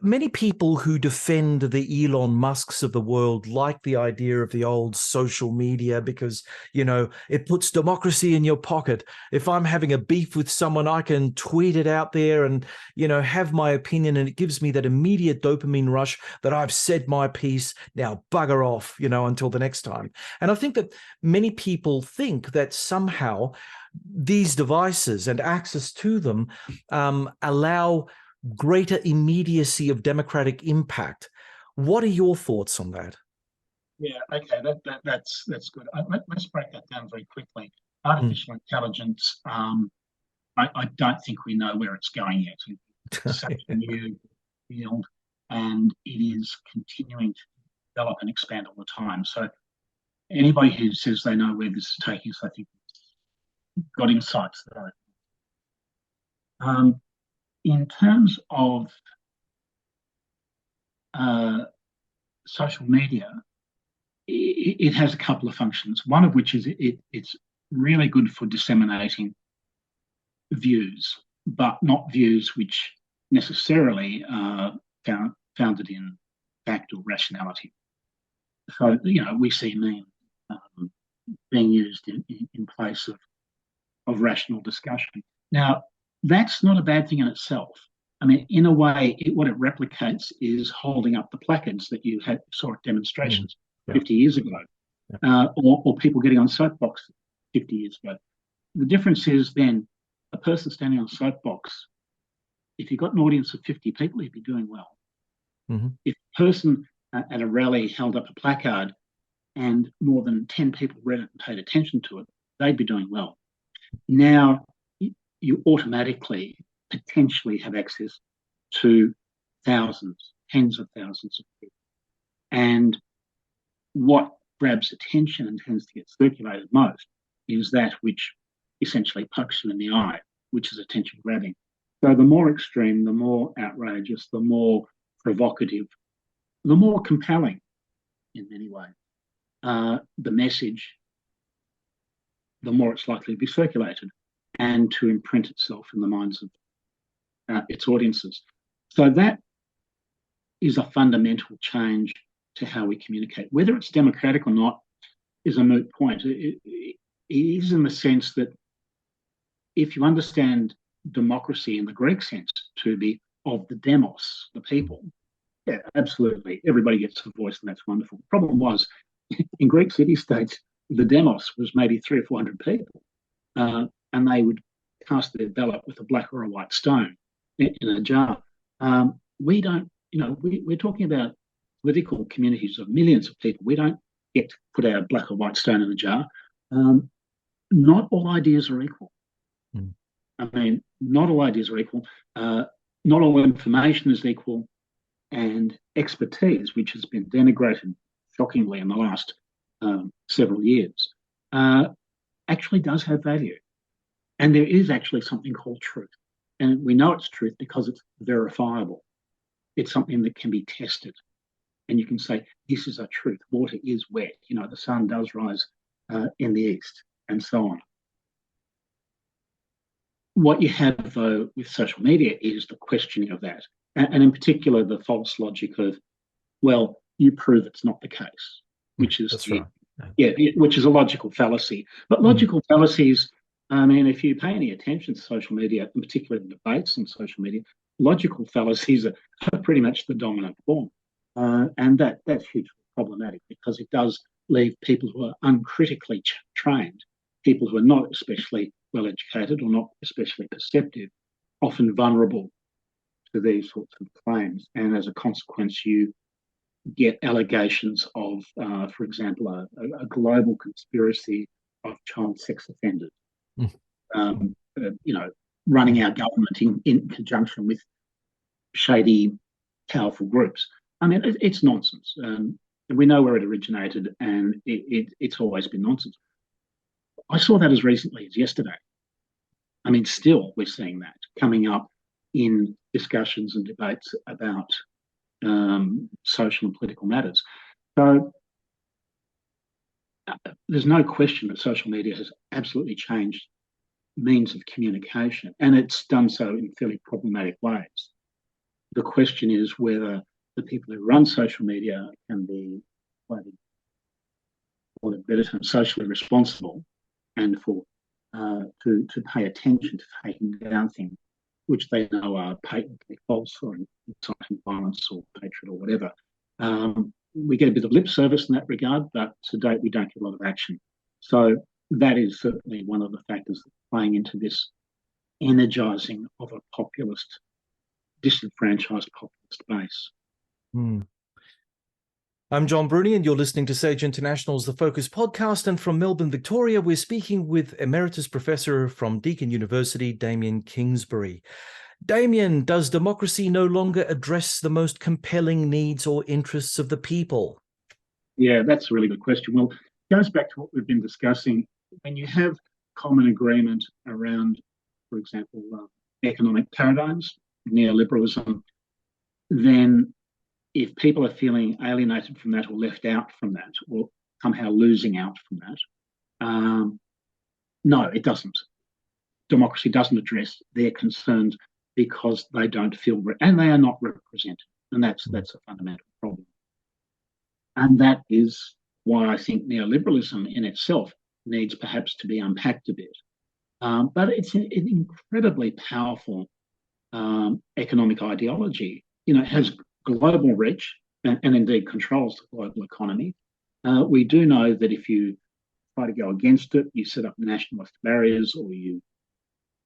[SPEAKER 1] many people who defend the Elon Musks of the world like the idea of the old social media because, you know, it puts democracy in your pocket. If I'm having a beef with someone, I can tweet it out there and, you know, have my opinion, and it gives me that immediate dopamine rush that I've said my piece, now bugger off, you know, until the next time. And I think that many people think that somehow these devices and access to them allow greater immediacy of democratic impact. What are your thoughts on that?
[SPEAKER 2] Yeah, okay, that's good. Let's break that down very quickly. Artificial intelligence, I don't think we know where it's going yet. It's such a new field, and it is continuing to develop and expand all the time. So anybody who says they know where this is taking us, I think, got insights that in terms of social media, it has a couple of functions. One of which is it's really good for disseminating views, but not views which necessarily are founded in fact or rationality. So, you know, we see memes being used in place of rational discussion. Now, that's not a bad thing in itself. I mean, in a way, what it replicates is holding up the placards that you saw at demonstrations 50 years ago, or people getting on soapbox 50 years ago. The difference is then a person standing on a soapbox, if you've got an audience of 50 people, you'd be doing well. Mm-hmm. If a person at a rally held up a placard and more than 10 people read it and paid attention to it, they'd be doing well. Now, you automatically potentially have access to thousands, tens of thousands of people. And what grabs attention and tends to get circulated most is that which essentially pokes you in the eye, which is attention grabbing. So the more extreme, the more outrageous, the more provocative, the more compelling in many ways the message, the more it's likely to be circulated and to imprint itself in the minds of its audiences. So that is a fundamental change to how we communicate. Whether it's democratic or not is a moot point. It is in the sense that if you understand democracy in the Greek sense to be of the demos, the people, yeah, absolutely. Everybody gets a voice and that's wonderful. The problem was in Greek city-states, the demos was maybe 300 or 400 people, and they would cast their ballot with a black or a white stone in a jar. We don't, you know, we're talking about political communities of millions of people. We don't get to put our black or white stone in a jar. Not all ideas are equal. Mm. I mean, not all ideas are equal. Not all information is equal, and expertise, which has been denigrated shockingly in the last several years, actually does have value. And there is actually something called truth. And we know it's truth because it's verifiable. It's something that can be tested. And you can say, this is a truth. Water is wet. You know, the sun does rise in the east, and so on. What you have, though, with social media is the questioning of that. And in particular, the false logic of, well, you prove it's not the case, which is which is a logical fallacy. But logical fallacies, I mean, if you pay any attention to social media, in particular the debates on social media, logical fallacies are pretty much the dominant form. And that's hugely problematic because it does leave people who are uncritically trained, people who are not especially well educated or not especially perceptive, often vulnerable to these sorts of claims. And as a consequence, you get allegations of, for example, a global conspiracy of child sex offenders, running our government in conjunction with shady, powerful groups. I mean, it's nonsense. And we know where it originated, and it's always been nonsense. I saw that as recently as yesterday. I mean, still we're seeing that coming up in discussions and debates about social and political matters. So there's no question that social media has absolutely changed means of communication, and it's done so in fairly problematic ways. The question is whether the people who run social media can be, for the better term, socially responsible, and to pay attention to taking down things which they know are patently false or inciting violence or hatred or whatever. We get a bit of lip service in that regard, but to date we don't get a lot of action. So that is certainly one of the factors playing into this energising of a populist, disenfranchised populist base.
[SPEAKER 1] I'm John Bruni, and you're listening to Sage International's The Focus podcast. And from Melbourne, Victoria, we're speaking with Emeritus Professor from Deakin University, Damien Kingsbury. Damien, does democracy no longer address the most compelling needs or interests of the people?
[SPEAKER 2] Yeah, that's a really good question. Well, it goes back to what we've been discussing. When you have common agreement around, for example, economic paradigms, neoliberalism, then if people are feeling alienated from that or left out from that or somehow losing out from that, no, it doesn't. Democracy doesn't address their concerns because they don't feel, and they are not represented. And that's a fundamental problem. And that is why I think neoliberalism in itself needs perhaps to be unpacked a bit. But it's an incredibly powerful economic ideology. You know, it has global reach and indeed controls the global economy. We do know that if you try to go against it, you set up nationalist barriers or you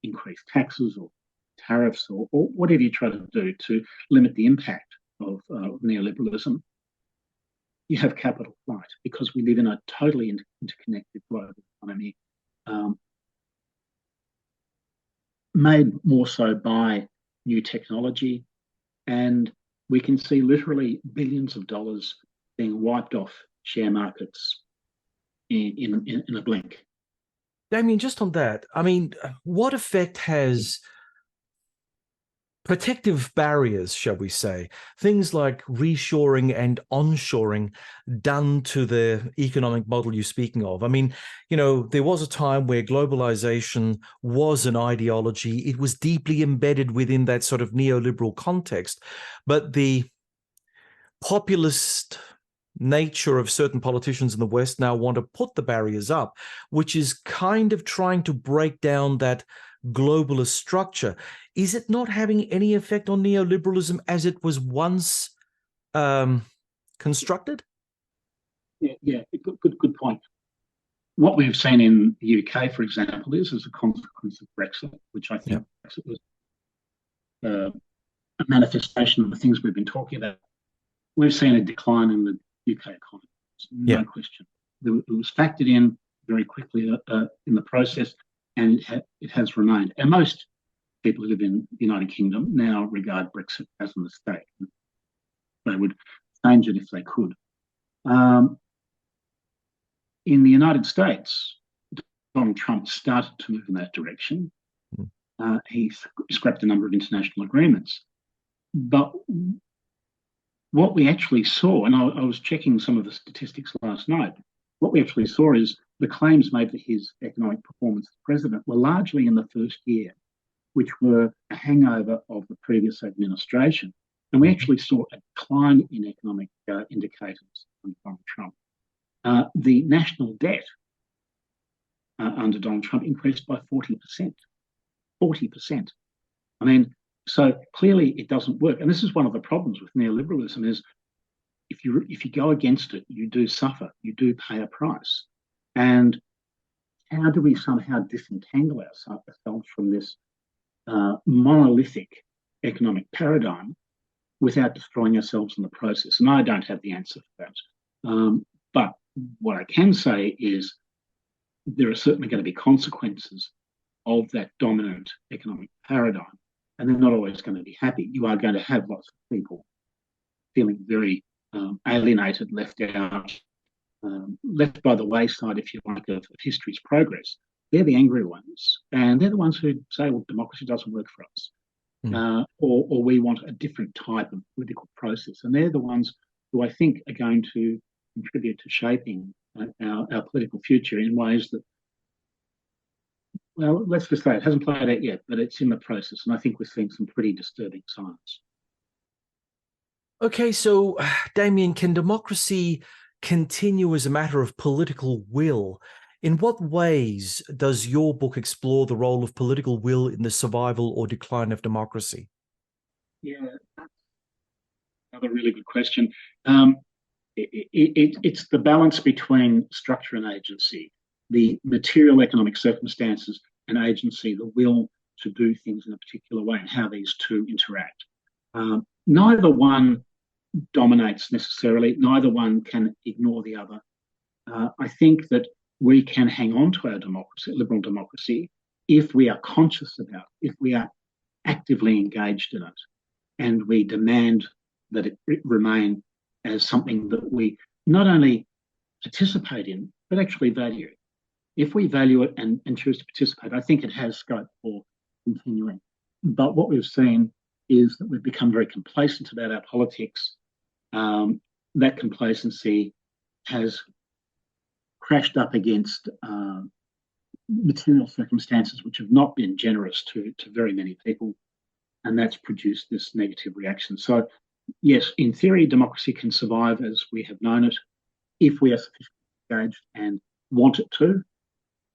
[SPEAKER 2] increase taxes or tariffs or whatever you try to do to limit the impact of neoliberalism, you have capital flight because we live in a totally interconnected global economy, made more so by new technology. And we can see literally billions of dollars being wiped off share markets in a blink.
[SPEAKER 1] Damien, just on that, I mean, what effect has protective barriers, shall we say, things like reshoring and onshoring done to the economic model you're speaking of? I mean, you know, there was a time where globalization was an ideology. It was deeply embedded within that sort of neoliberal context, but the populist nature of certain politicians in the West now want to put the barriers up, which is kind of trying to break down that globalist structure. Is it not having any effect on neoliberalism as it was once constructed?
[SPEAKER 2] Yeah, good point. What we've seen in the UK, for example, is as a consequence of Brexit, which I think Brexit was a manifestation of the things we've been talking about. We've seen a decline in the UK economy, no question. It was factored in very quickly in the process, and it has remained. And most people who live in the United Kingdom now regard Brexit as a mistake. They would change it if they could. In the United States, Donald Trump started to move in that direction. He scrapped a number of international agreements. But what we actually saw, and I was checking some of the statistics last night, what we actually saw is the claims made for his economic performance as president were largely in the first year, which were a hangover of the previous administration. And we actually saw a decline in economic indicators under Donald Trump. The national debt under Donald Trump increased by 40%. 40%. I mean, so clearly it doesn't work. And this is one of the problems with neoliberalism is if you go against it, you do suffer, you do pay a price. And how do we somehow disentangle ourselves from this monolithic economic paradigm without destroying ourselves in the process. And I don't have the answer for that. But what I can say is there are certainly going to be consequences of that dominant economic paradigm, and they're not always going to be happy. You are going to have lots of people feeling very alienated, left out, left by the wayside, if you like, of history's progress. They're the angry ones, and they're the ones who say, well, democracy doesn't work for us. Or we want a different type of political process. And they're the ones who I think are going to contribute to shaping our political future in ways that, well, let's just say it hasn't played out yet, but it's in the process. And I think we're seeing some pretty disturbing signs.
[SPEAKER 1] Okay, so Damien, can democracy continue as a matter of political will? In what ways does your book explore the role of political will in the survival or decline of democracy?
[SPEAKER 2] Yeah, that's another really good question. It's the balance between structure and agency, the material economic circumstances and agency, the will to do things in a particular way, and how these two interact. Neither one dominates necessarily. Neither one can ignore the other. I think that we can hang on to our democracy, liberal democracy, if we are conscious about it, if we are actively engaged in it, and we demand that it remain as something that we not only participate in, but actually value. If we value it and choose to participate, I think it has scope for continuing. But what we've seen is that we've become very complacent about our politics. That complacency has crashed up against material circumstances which have not been generous to very many people, and that's produced this negative reaction. So, yes, in theory, democracy can survive as we have known it if we are sufficiently engaged and want it to.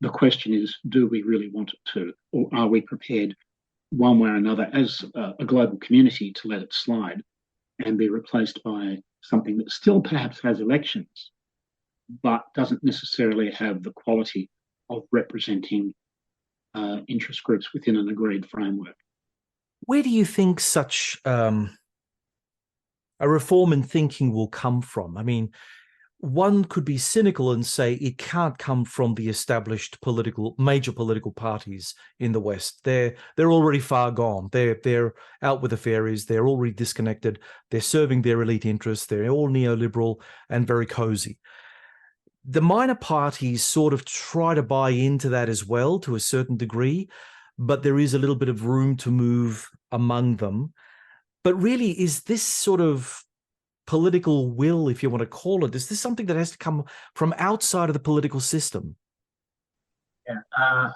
[SPEAKER 2] The question is, do we really want it to, or are we prepared one way or another as a global community to let it slide and be replaced by something that still perhaps has elections, but doesn't necessarily have the quality of representing interest groups within an agreed framework?
[SPEAKER 1] Where do you think such a reform in thinking will come from? I mean, one could be cynical and say it can't come from the established major political parties in the West. They're already far gone. They're out with the fairies. They're already disconnected. They're serving their elite interests. They're all neoliberal and very cozy. The minor parties sort of try to buy into that as well to a certain degree, but there is a little bit of room to move among them. But really, is this sort of political will, if you want to call it, is this something that has to come from outside of the political system?
[SPEAKER 2] Yeah.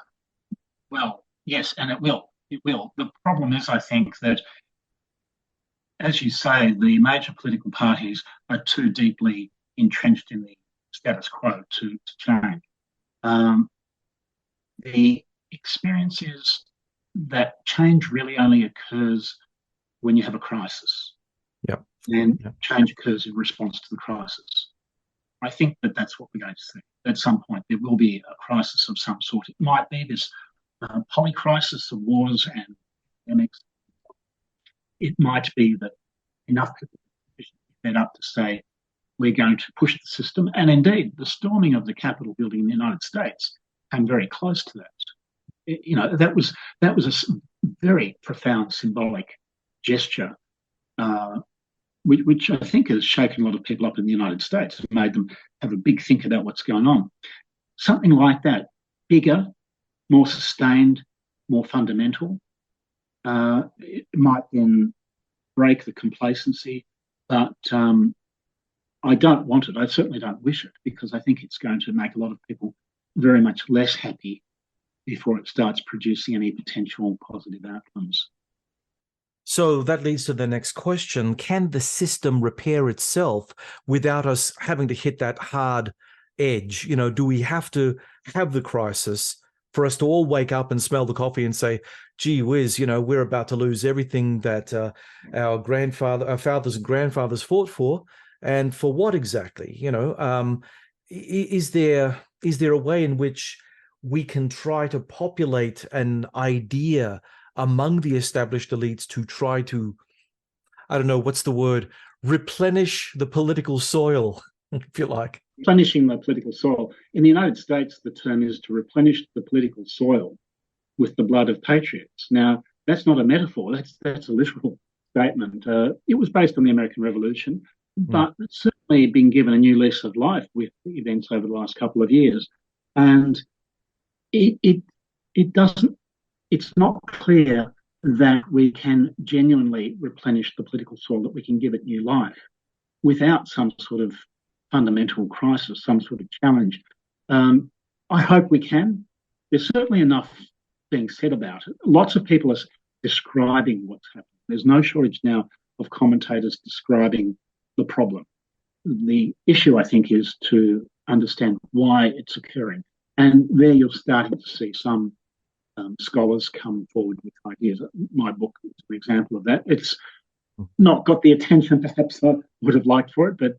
[SPEAKER 2] Well, yes, and it will. It will. The problem is, I think, that, as you say, the major political parties are too deeply entrenched in the status quo to change. The experience is that change really only occurs when you have a crisis.
[SPEAKER 1] Yep.
[SPEAKER 2] And change occurs in response to the crisis. I think that that's what we're going to see. At some point, there will be a crisis of some sort. It might be this polycrisis of wars and epidemics. It might be that enough people are fed up to say, we're going to push the system. And indeed, the storming of the Capitol building in the United States came very close to that. That was a very profound symbolic gesture, which I think has shaken a lot of people up in the United States and made them have a big think about what's going on. Something like that, bigger, more sustained, more fundamental, it might then break the complacency, but I don't want it. I certainly don't wish it, because I think it's going to make a lot of people very much less happy before it starts producing any potential positive outcomes.
[SPEAKER 1] So that leads to the next question. Can the system repair itself without us having to hit that hard edge? Do we have to have the crisis for us to all wake up and smell the coffee and say, gee whiz, we're about to lose everything that our fathers and grandfathers fought for? And for what exactly? Is there a way in which we can try to populate an idea among the established elites to try to, I don't know, what's the word? Replenish the political soil, if you like.
[SPEAKER 2] Replenishing the political soil. In the United States, the term is to replenish the political soil with the blood of patriots. Now, that's not a metaphor. That's a literal statement. It was based on the American Revolution, but it's certainly been given a new lease of life with the events over the last couple of years. And it doesn't. It's not clear that we can genuinely replenish the political soil, that we can give it new life without some sort of fundamental crisis, some sort of challenge. I hope we can. There's certainly enough being said about it. Lots of people are describing what's happening. There's no shortage now of commentators describing the problem. The issue, I think, is to understand why it's occurring. And there you're starting to see some scholars come forward with ideas. My book is an example of that. It's not got the attention perhaps I would have liked for it, but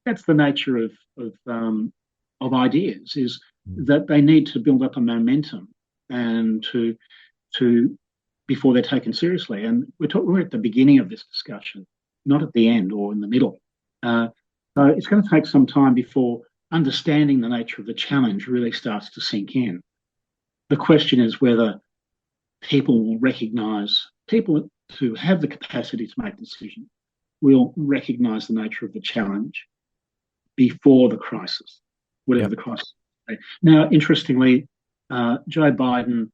[SPEAKER 2] that's the nature of ideas, is that they need to build up a momentum and to before they're taken seriously. And we're at the beginning of this discussion, not at the end or in the middle. So it's going to take some time before understanding the nature of the challenge really starts to sink in. The question is whether people will recognise, people who have the capacity to make decisions will recognise the nature of the challenge before the crisis, whatever the crisis is. Now, interestingly, Joe Biden,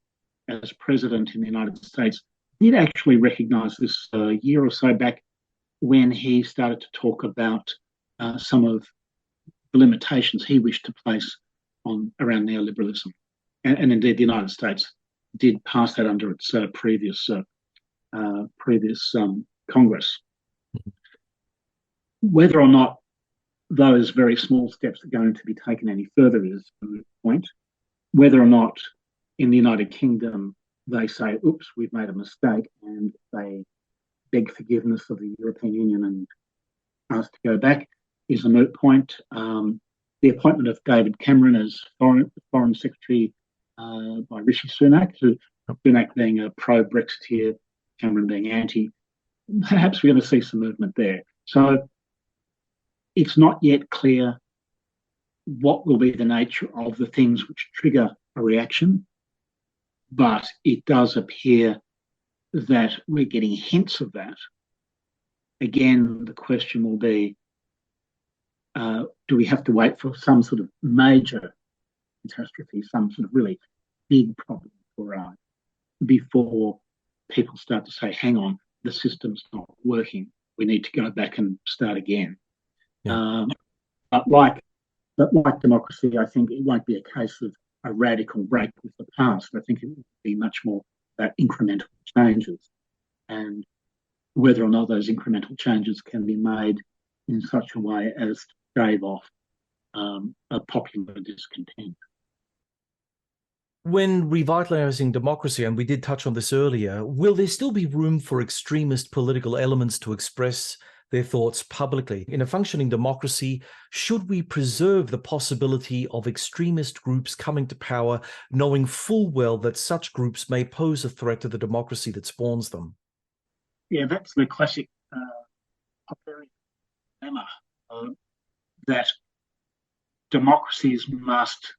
[SPEAKER 2] as president in the United States, did actually recognise this a year or so back when he started to talk about some of the limitations he wished to place on around neoliberalism. And indeed, the United States did pass that under its previous Congress. Whether or not those very small steps are going to be taken any further is a moot point. Whether or not in the United Kingdom they say, oops, we've made a mistake, and they beg forgiveness of the European Union and ask to go back is a moot point. The appointment of David Cameron as Foreign Secretary by Rishi Sunak, Sunak being a pro-Brexiteer, Cameron being anti, perhaps we're going to see some movement there. So it's not yet clear what will be the nature of the things which trigger a reaction, but it does appear that we're getting hints of that. Again, the question will be, do we have to wait for some sort of major catastrophe, some sort of really big problem before people start to say, hang on, the system's not working, we need to go back and start again. But like democracy, I think it won't be a case of a radical break with the past. I think it will be much more about incremental changes, and whether or not those incremental changes can be made in such a way as to stave off a popular discontent.
[SPEAKER 1] When revitalising democracy, and we did touch on this earlier, will there still be room for extremist political elements to express their thoughts publicly? In a functioning democracy, should we preserve the possibility of extremist groups coming to power, knowing full well that such groups may pose a threat to the democracy that spawns them?
[SPEAKER 2] Yeah, that's the classic dilemma that democracies must,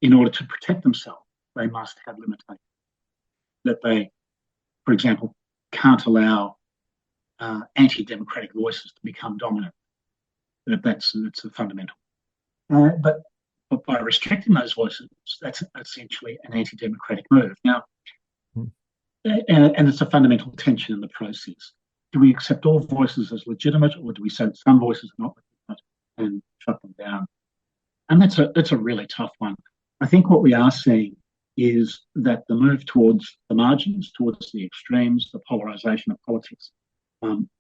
[SPEAKER 2] in order to protect themselves, they must have limitations. That they, for example, can't allow anti-democratic voices to become dominant. That's a fundamental. But by restricting those voices, that's essentially an anti-democratic move. Now, and it's a fundamental tension in the process. Do we accept all voices as legitimate, or do we say that some voices are not legitimate and shut them down? And that's a really tough one. I think what we are seeing is that the move towards the margins, towards the extremes, the polarisation of politics,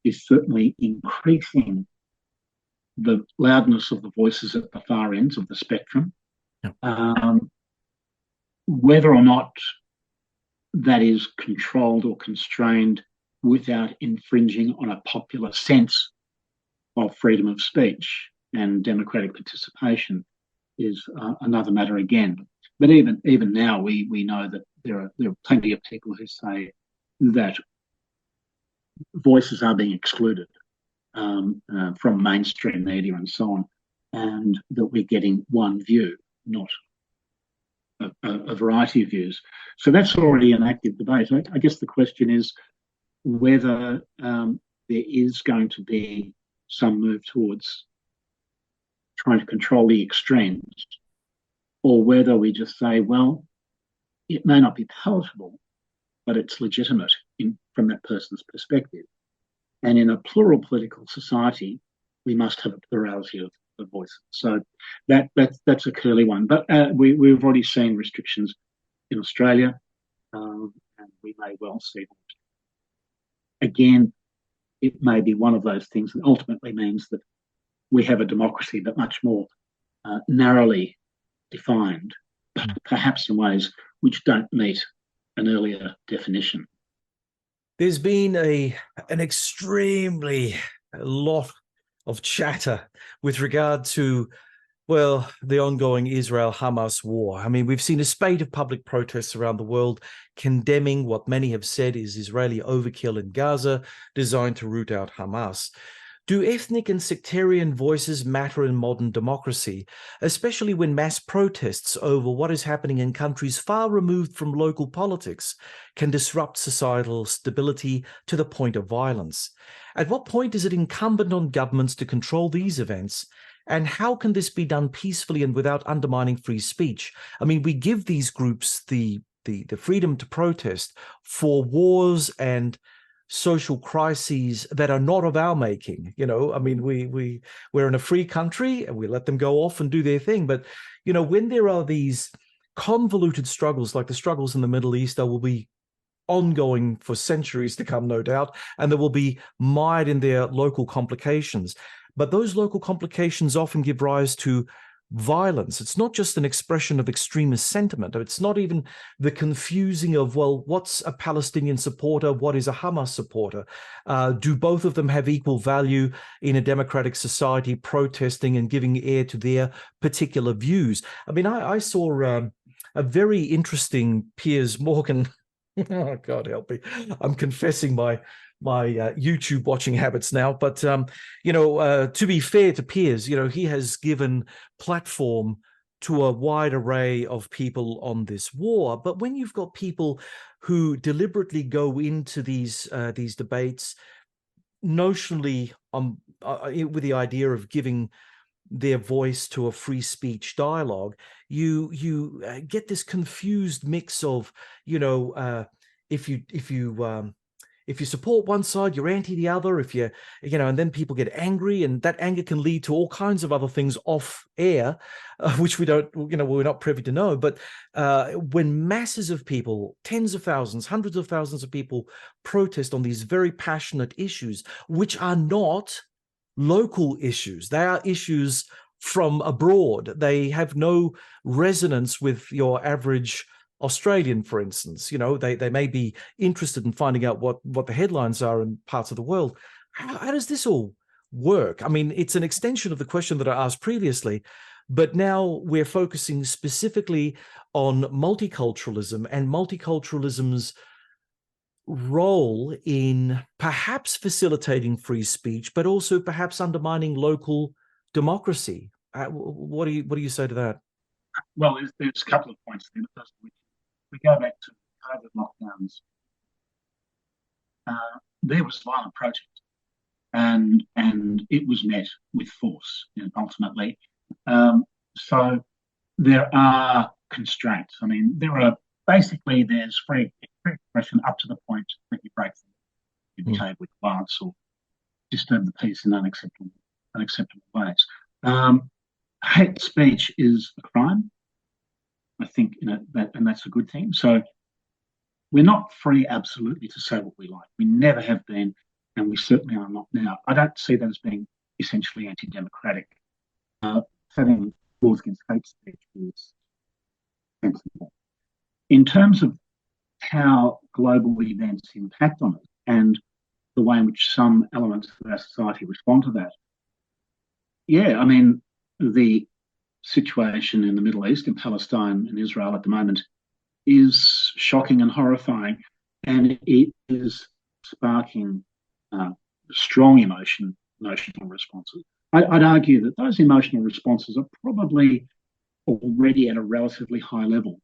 [SPEAKER 2] is certainly increasing the loudness of the voices at the far ends of the spectrum. Whether or not that is controlled or constrained without infringing on a popular sense of freedom of speech and democratic participation is another matter again. But even now, we know that there are plenty of people who say that voices are being excluded from mainstream media and so on, and that we're getting one view, not a variety of views. So that's already an active debate. I guess the question is whether there is going to be some move towards trying to control the extremes, or whether we just say, well, it may not be palatable, but it's legitimate from that person's perspective. And in a plural political society, we must have a plurality of voices. So that's a curly one. But we've already seen restrictions in Australia, and we may well see them. Again, it may be one of those things that ultimately means that we have a democracy, but much more narrowly defined, perhaps in ways which don't meet an earlier definition.
[SPEAKER 1] There's been an extremely lot of chatter with regard to, well, the ongoing Israel-Hamas war. I mean, we've seen a spate of public protests around the world condemning what many have said is Israeli overkill in Gaza, designed to root out Hamas. Do ethnic and sectarian voices matter in modern democracy, especially when mass protests over what is happening in countries far removed from local politics can disrupt societal stability to the point of violence? At what point is it incumbent on governments to control these events? And how can this be done peacefully and without undermining free speech? I mean, we give these groups the freedom to protest for wars and social crises that are not of our making. You know, I mean, we're in a free country and we let them go off and do their thing. But, you know, when there are these convoluted struggles like the struggles in the Middle East, there will be ongoing for centuries to come, no doubt, and there will be mired in their local complications. But those local complications often give rise to violence. It's not just an expression of extremist sentiment. It's not even the confusing of, well, what's a Palestinian supporter? What is a Hamas supporter? Do both of them have equal value in a democratic society, protesting and giving ear to their particular views? I mean, I saw a very interesting Piers Morgan. Oh, God help me. I'm confessing my YouTube watching habits now. But, you know, to be fair to Piers, you know, he has given platform to a wide array of people on this war. But when you've got people who deliberately go into these debates notionally with the idea of giving their voice to a free speech dialogue, you get this confused mix of, you know, if you support one side, you're anti the other. If you know, and then people get angry, and that anger can lead to all kinds of other things off air, which we don't, you know, we're not privy to know. But when masses of people, tens of thousands, hundreds of thousands of people protest on these very passionate issues, which are not local issues, they are issues from abroad. They have no resonance with your average Australian, for instance. You know, they may be interested in finding out what the headlines are in parts of the world. How does this all work? I mean, it's an extension of the question that I asked previously, but now we're focusing specifically on multiculturalism and multiculturalism's role in perhaps facilitating free speech, but also perhaps undermining local democracy. What do you say to that?
[SPEAKER 2] Well, there's a couple of points there. The first of which, we go back to COVID lockdowns. There was violent protest, and it was met with force, you know, ultimately. So there are constraints. I mean, there's free expression up to the point that you break them, you behave with violence or disturb the peace in unacceptable ways. Hate speech is a crime, I think, you know, and that's a good thing. So we're not free absolutely to say what we like. We never have been, and we certainly are not now. I don't see that as being essentially anti-democratic. Setting laws against hate speech is sensible. In terms of how global events impact on it and the way in which some elements of our society respond to that, yeah, I mean, the situation in the Middle East, in Palestine and Israel at the moment, is shocking and horrifying, and it is sparking uh, strong emotional responses. I'd argue that those emotional responses are probably already at a relatively high level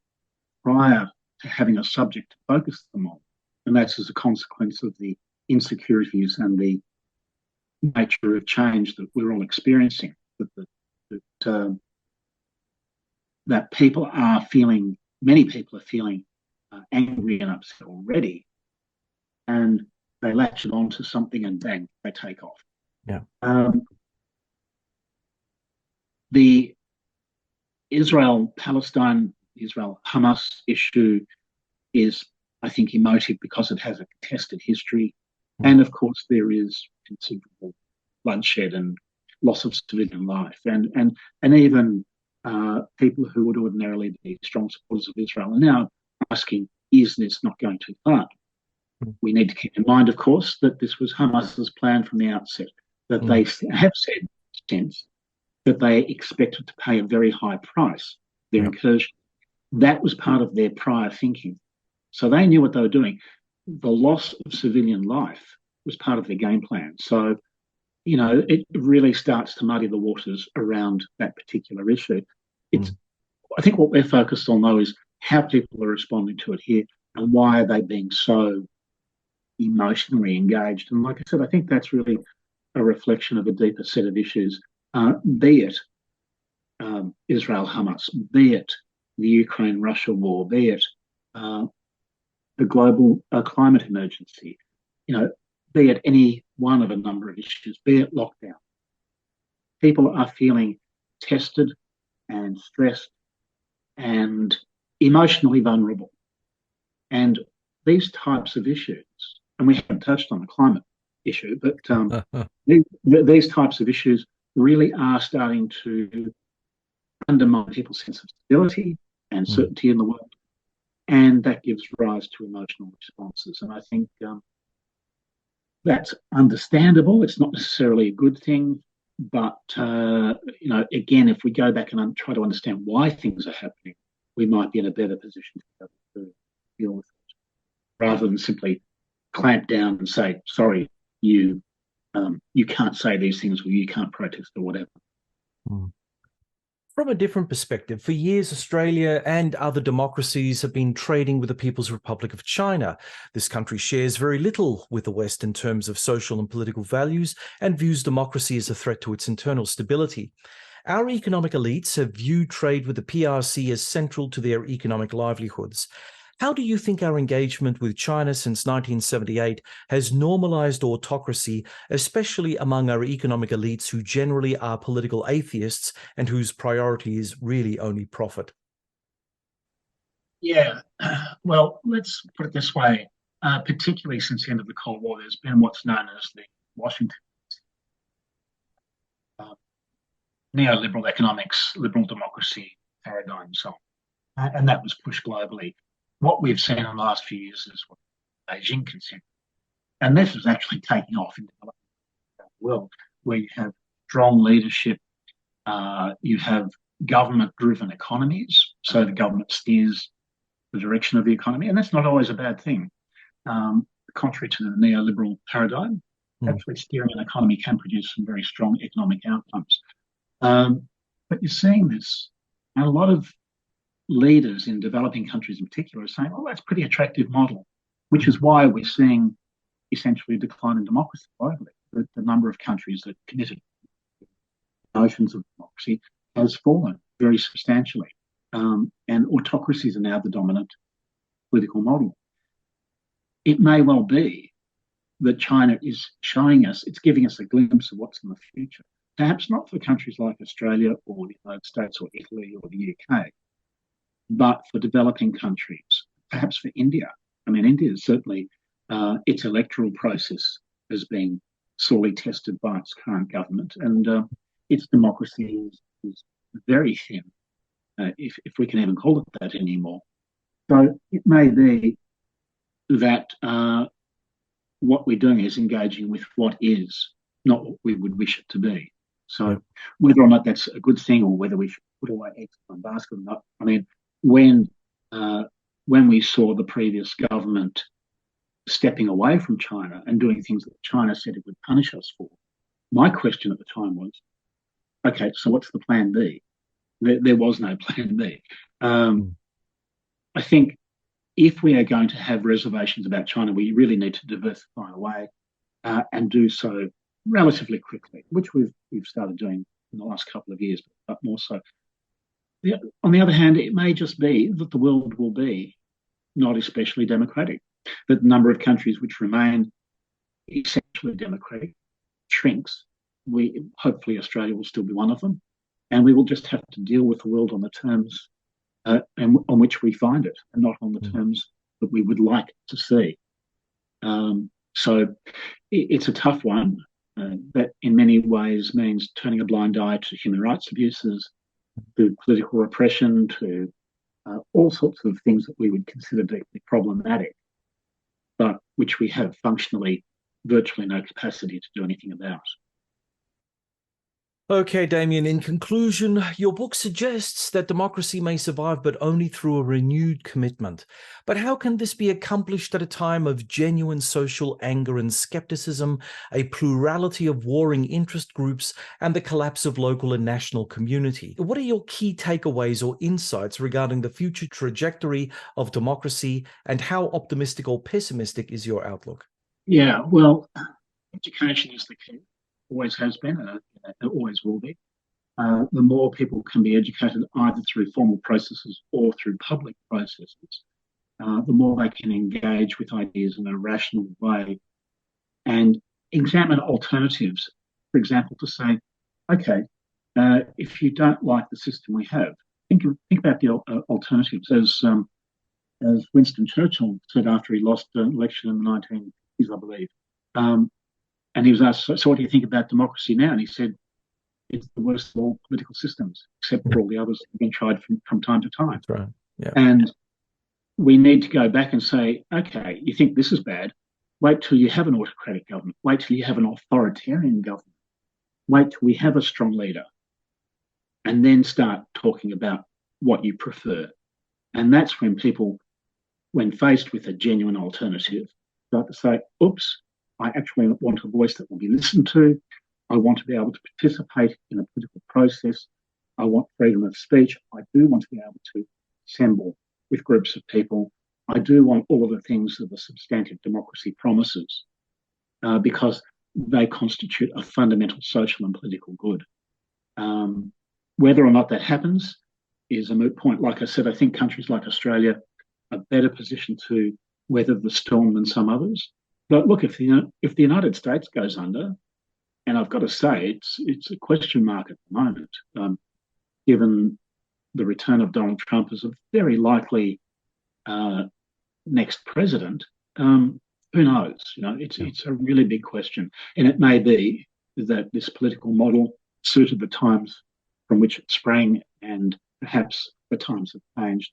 [SPEAKER 2] prior to having a subject to focus them on. And that's as a consequence of the insecurities and the nature of change that we're all experiencing. That people are feeling, many people are feeling angry and upset already, and they latch it onto something and bang, they take off.
[SPEAKER 1] Yeah.
[SPEAKER 2] The Israel-Palestine, Israel-Hamas issue is, I think, emotive because it has a contested history. And of course, there is considerable bloodshed and loss of civilian life. And even people who would ordinarily be strong supporters of Israel are now asking, is this not going too far? We need to keep in mind, of course, that this was Hamas's plan from the outset, that they have said since that they expected to pay a very high price, their incursion. That was part of their prior thinking. So they knew what they were doing. The loss of civilian life was part of their game plan. So, you know, it really starts to muddy the waters around that particular issue. I think what we're focused on, though, is how people are responding to it here and why are they being so emotionally engaged. And like I said, I think that's really a reflection of a deeper set of issues, be it Israel-Hamas, be it the Ukraine-Russia war, be it the global climate emergency, you know, be it any one of a number of issues, be it lockdown. People are feeling tested and stressed and emotionally vulnerable. And these types of issues, and we haven't touched on the climate issue, but these types of issues really are starting to undermine people's sense of stability and certainty in the world. And that gives rise to emotional responses. And I think that's understandable. It's not necessarily a good thing. But, you know, again, if we go back and try to understand why things are happening, we might be in a better position to deal with it, rather than simply clamp down and say, sorry, you can't say these things, or you can't protest, or whatever.
[SPEAKER 1] From a different perspective, for years, Australia and other democracies have been trading with the People's Republic of China. This country shares very little with the West in terms of social and political values and views democracy as a threat to its internal stability. Our economic elites have viewed trade with the PRC as central to their economic livelihoods. How do you think our engagement with China since 1978 has normalized autocracy, especially among our economic elites who generally are political atheists and whose priority is really only profit?
[SPEAKER 2] Yeah, well, let's put it this way. Particularly since the end of the Cold War, there's been what's known as the Washington neoliberal economics, liberal democracy paradigm, and so on. And that was pushed globally. What we've seen in the last few years is what Beijing considered. And this is actually taking off in the world, where you have strong leadership, you have government-driven economies, so the government steers the direction of the economy, and that's not always a bad thing. Contrary to the neoliberal paradigm, actually steering an economy can produce some very strong economic outcomes. But you're seeing this, and a lot of leaders in developing countries in particular are saying, oh, that's a pretty attractive model, which is why we're seeing essentially a decline in democracy globally. The number of countries that committed notions of democracy has fallen very substantially. And autocracies are now the dominant political model. It may well be that China is showing us, it's giving us a glimpse of what's in the future. Perhaps not for countries like Australia or the United States or Italy or the UK, but for developing countries, perhaps for India. I mean, India is certainly, its electoral process has been sorely tested by its current government, and its democracy is very thin, if we can even call it that anymore. So it may be that what we're doing is engaging with what is, not what we would wish it to be. So whether or not that's a good thing, or whether we should put away eggs in one basket or not, I mean, when we saw the previous government stepping away from China and doing things that China said it would punish us for. My question at the time was, okay, so what's the plan B? There was no plan B. I think if we are going to have reservations about China, we really need to diversify away and do so relatively quickly, which we've started doing in the last couple of years, but more so. On the other hand, it may just be that the world will be not especially democratic, that the number of countries which remain essentially democratic shrinks. Hopefully Australia will still be one of them, and we will just have to deal with the world on the terms and on which we find it, and not on the terms that we would like to see. So it's a tough one. That in many ways means turning a blind eye to human rights abuses, to political repression, to all sorts of things that we would consider deeply problematic, but which we have functionally virtually no capacity to do anything about.
[SPEAKER 1] Okay, Damien, in conclusion, your book suggests that democracy may survive, but only through a renewed commitment. But how can this be accomplished at a time of genuine social anger and skepticism, a plurality of warring interest groups, and the collapse of local and national community? What are your key takeaways or insights regarding the future trajectory of democracy, and how optimistic or pessimistic is your outlook?
[SPEAKER 2] Yeah, well, education is the key. Always has been, and it always will be. The more people can be educated either through formal processes or through public processes, the more they can engage with ideas in a rational way and examine alternatives. For example, to say, okay, if you don't like the system we have, think about the alternatives. As Winston Churchill said after he lost an election in the 1950s, I believe. And he was asked, so what do you think about democracy now? And he said, it's the worst of all political systems, except for all the others that have been tried from time to time.
[SPEAKER 1] That's right. Yeah.
[SPEAKER 2] And we need to go back and say, okay, you think this is bad? Wait till you have an autocratic government. Wait till you have an authoritarian government. Wait till we have a strong leader. And then start talking about what you prefer. And that's when people, when faced with a genuine alternative, start to say, oops, I actually want a voice that will be listened to. I want to be able to participate in a political process. I want freedom of speech. I do want to be able to assemble with groups of people. I do want all of the things that the substantive democracy promises because they constitute a fundamental social and political good. Whether or not that happens is a moot point. Like I said, I think countries like Australia are better positioned to weather the storm than some others. But look, if the United States goes under, and I've got to say it's a question mark at the moment, given the return of Donald Trump as a very likely next president, who knows? It's a really big question, and it may be that this political model suited the times from which it sprang, and perhaps the times have changed,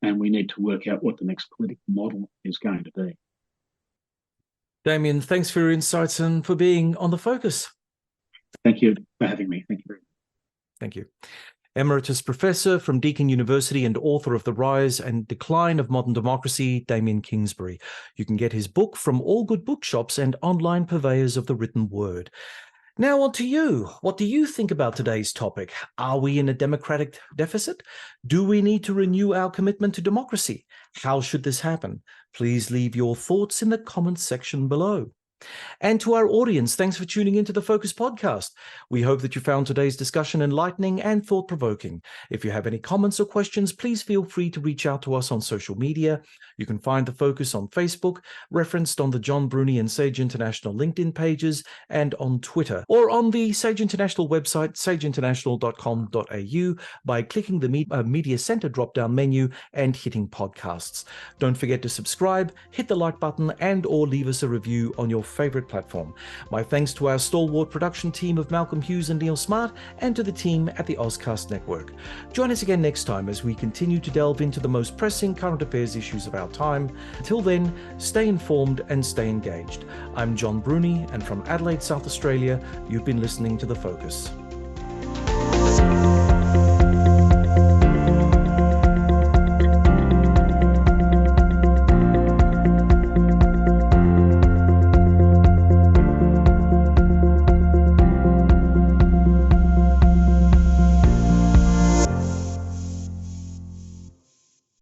[SPEAKER 2] and we need to work out what the next political model is going to be.
[SPEAKER 1] Damien, thanks for your insights and for being on The Focus.
[SPEAKER 2] Thank you for having me. Thank you very much.
[SPEAKER 1] Thank you. Emeritus Professor from Deakin University and author of The Rise and Decline of Modern Democracy, Damien Kingsbury. You can get his book from all good bookshops and online purveyors of the written word. Now on to you. What do you think about today's topic? Are we in a democratic deficit? Do we need to renew our commitment to democracy? How should this happen? Please leave your thoughts in the comments section below. And to our audience, thanks for tuning into the Focus podcast. We hope that you found today's discussion enlightening and thought-provoking. If you have any comments or questions, please feel free to reach out to us on social media. You can find the Focus on Facebook, referenced on the John Bruni and Sage International LinkedIn pages, and on Twitter, or on the Sage International website, sageinternational.com.au, by clicking the Media Center drop-down menu and hitting podcasts. Don't forget to subscribe, hit the like button, and or leave us a review on your favorite platform. My thanks to our stalwart production team of Malcolm Hughes and Neil Smart, and to the team at the Ozcast Network. Join us again next time as we continue to delve into the most pressing current affairs issues of our time. Until then, stay informed and stay engaged. I'm John Bruni, and from Adelaide, South Australia, you've been listening to The Focus.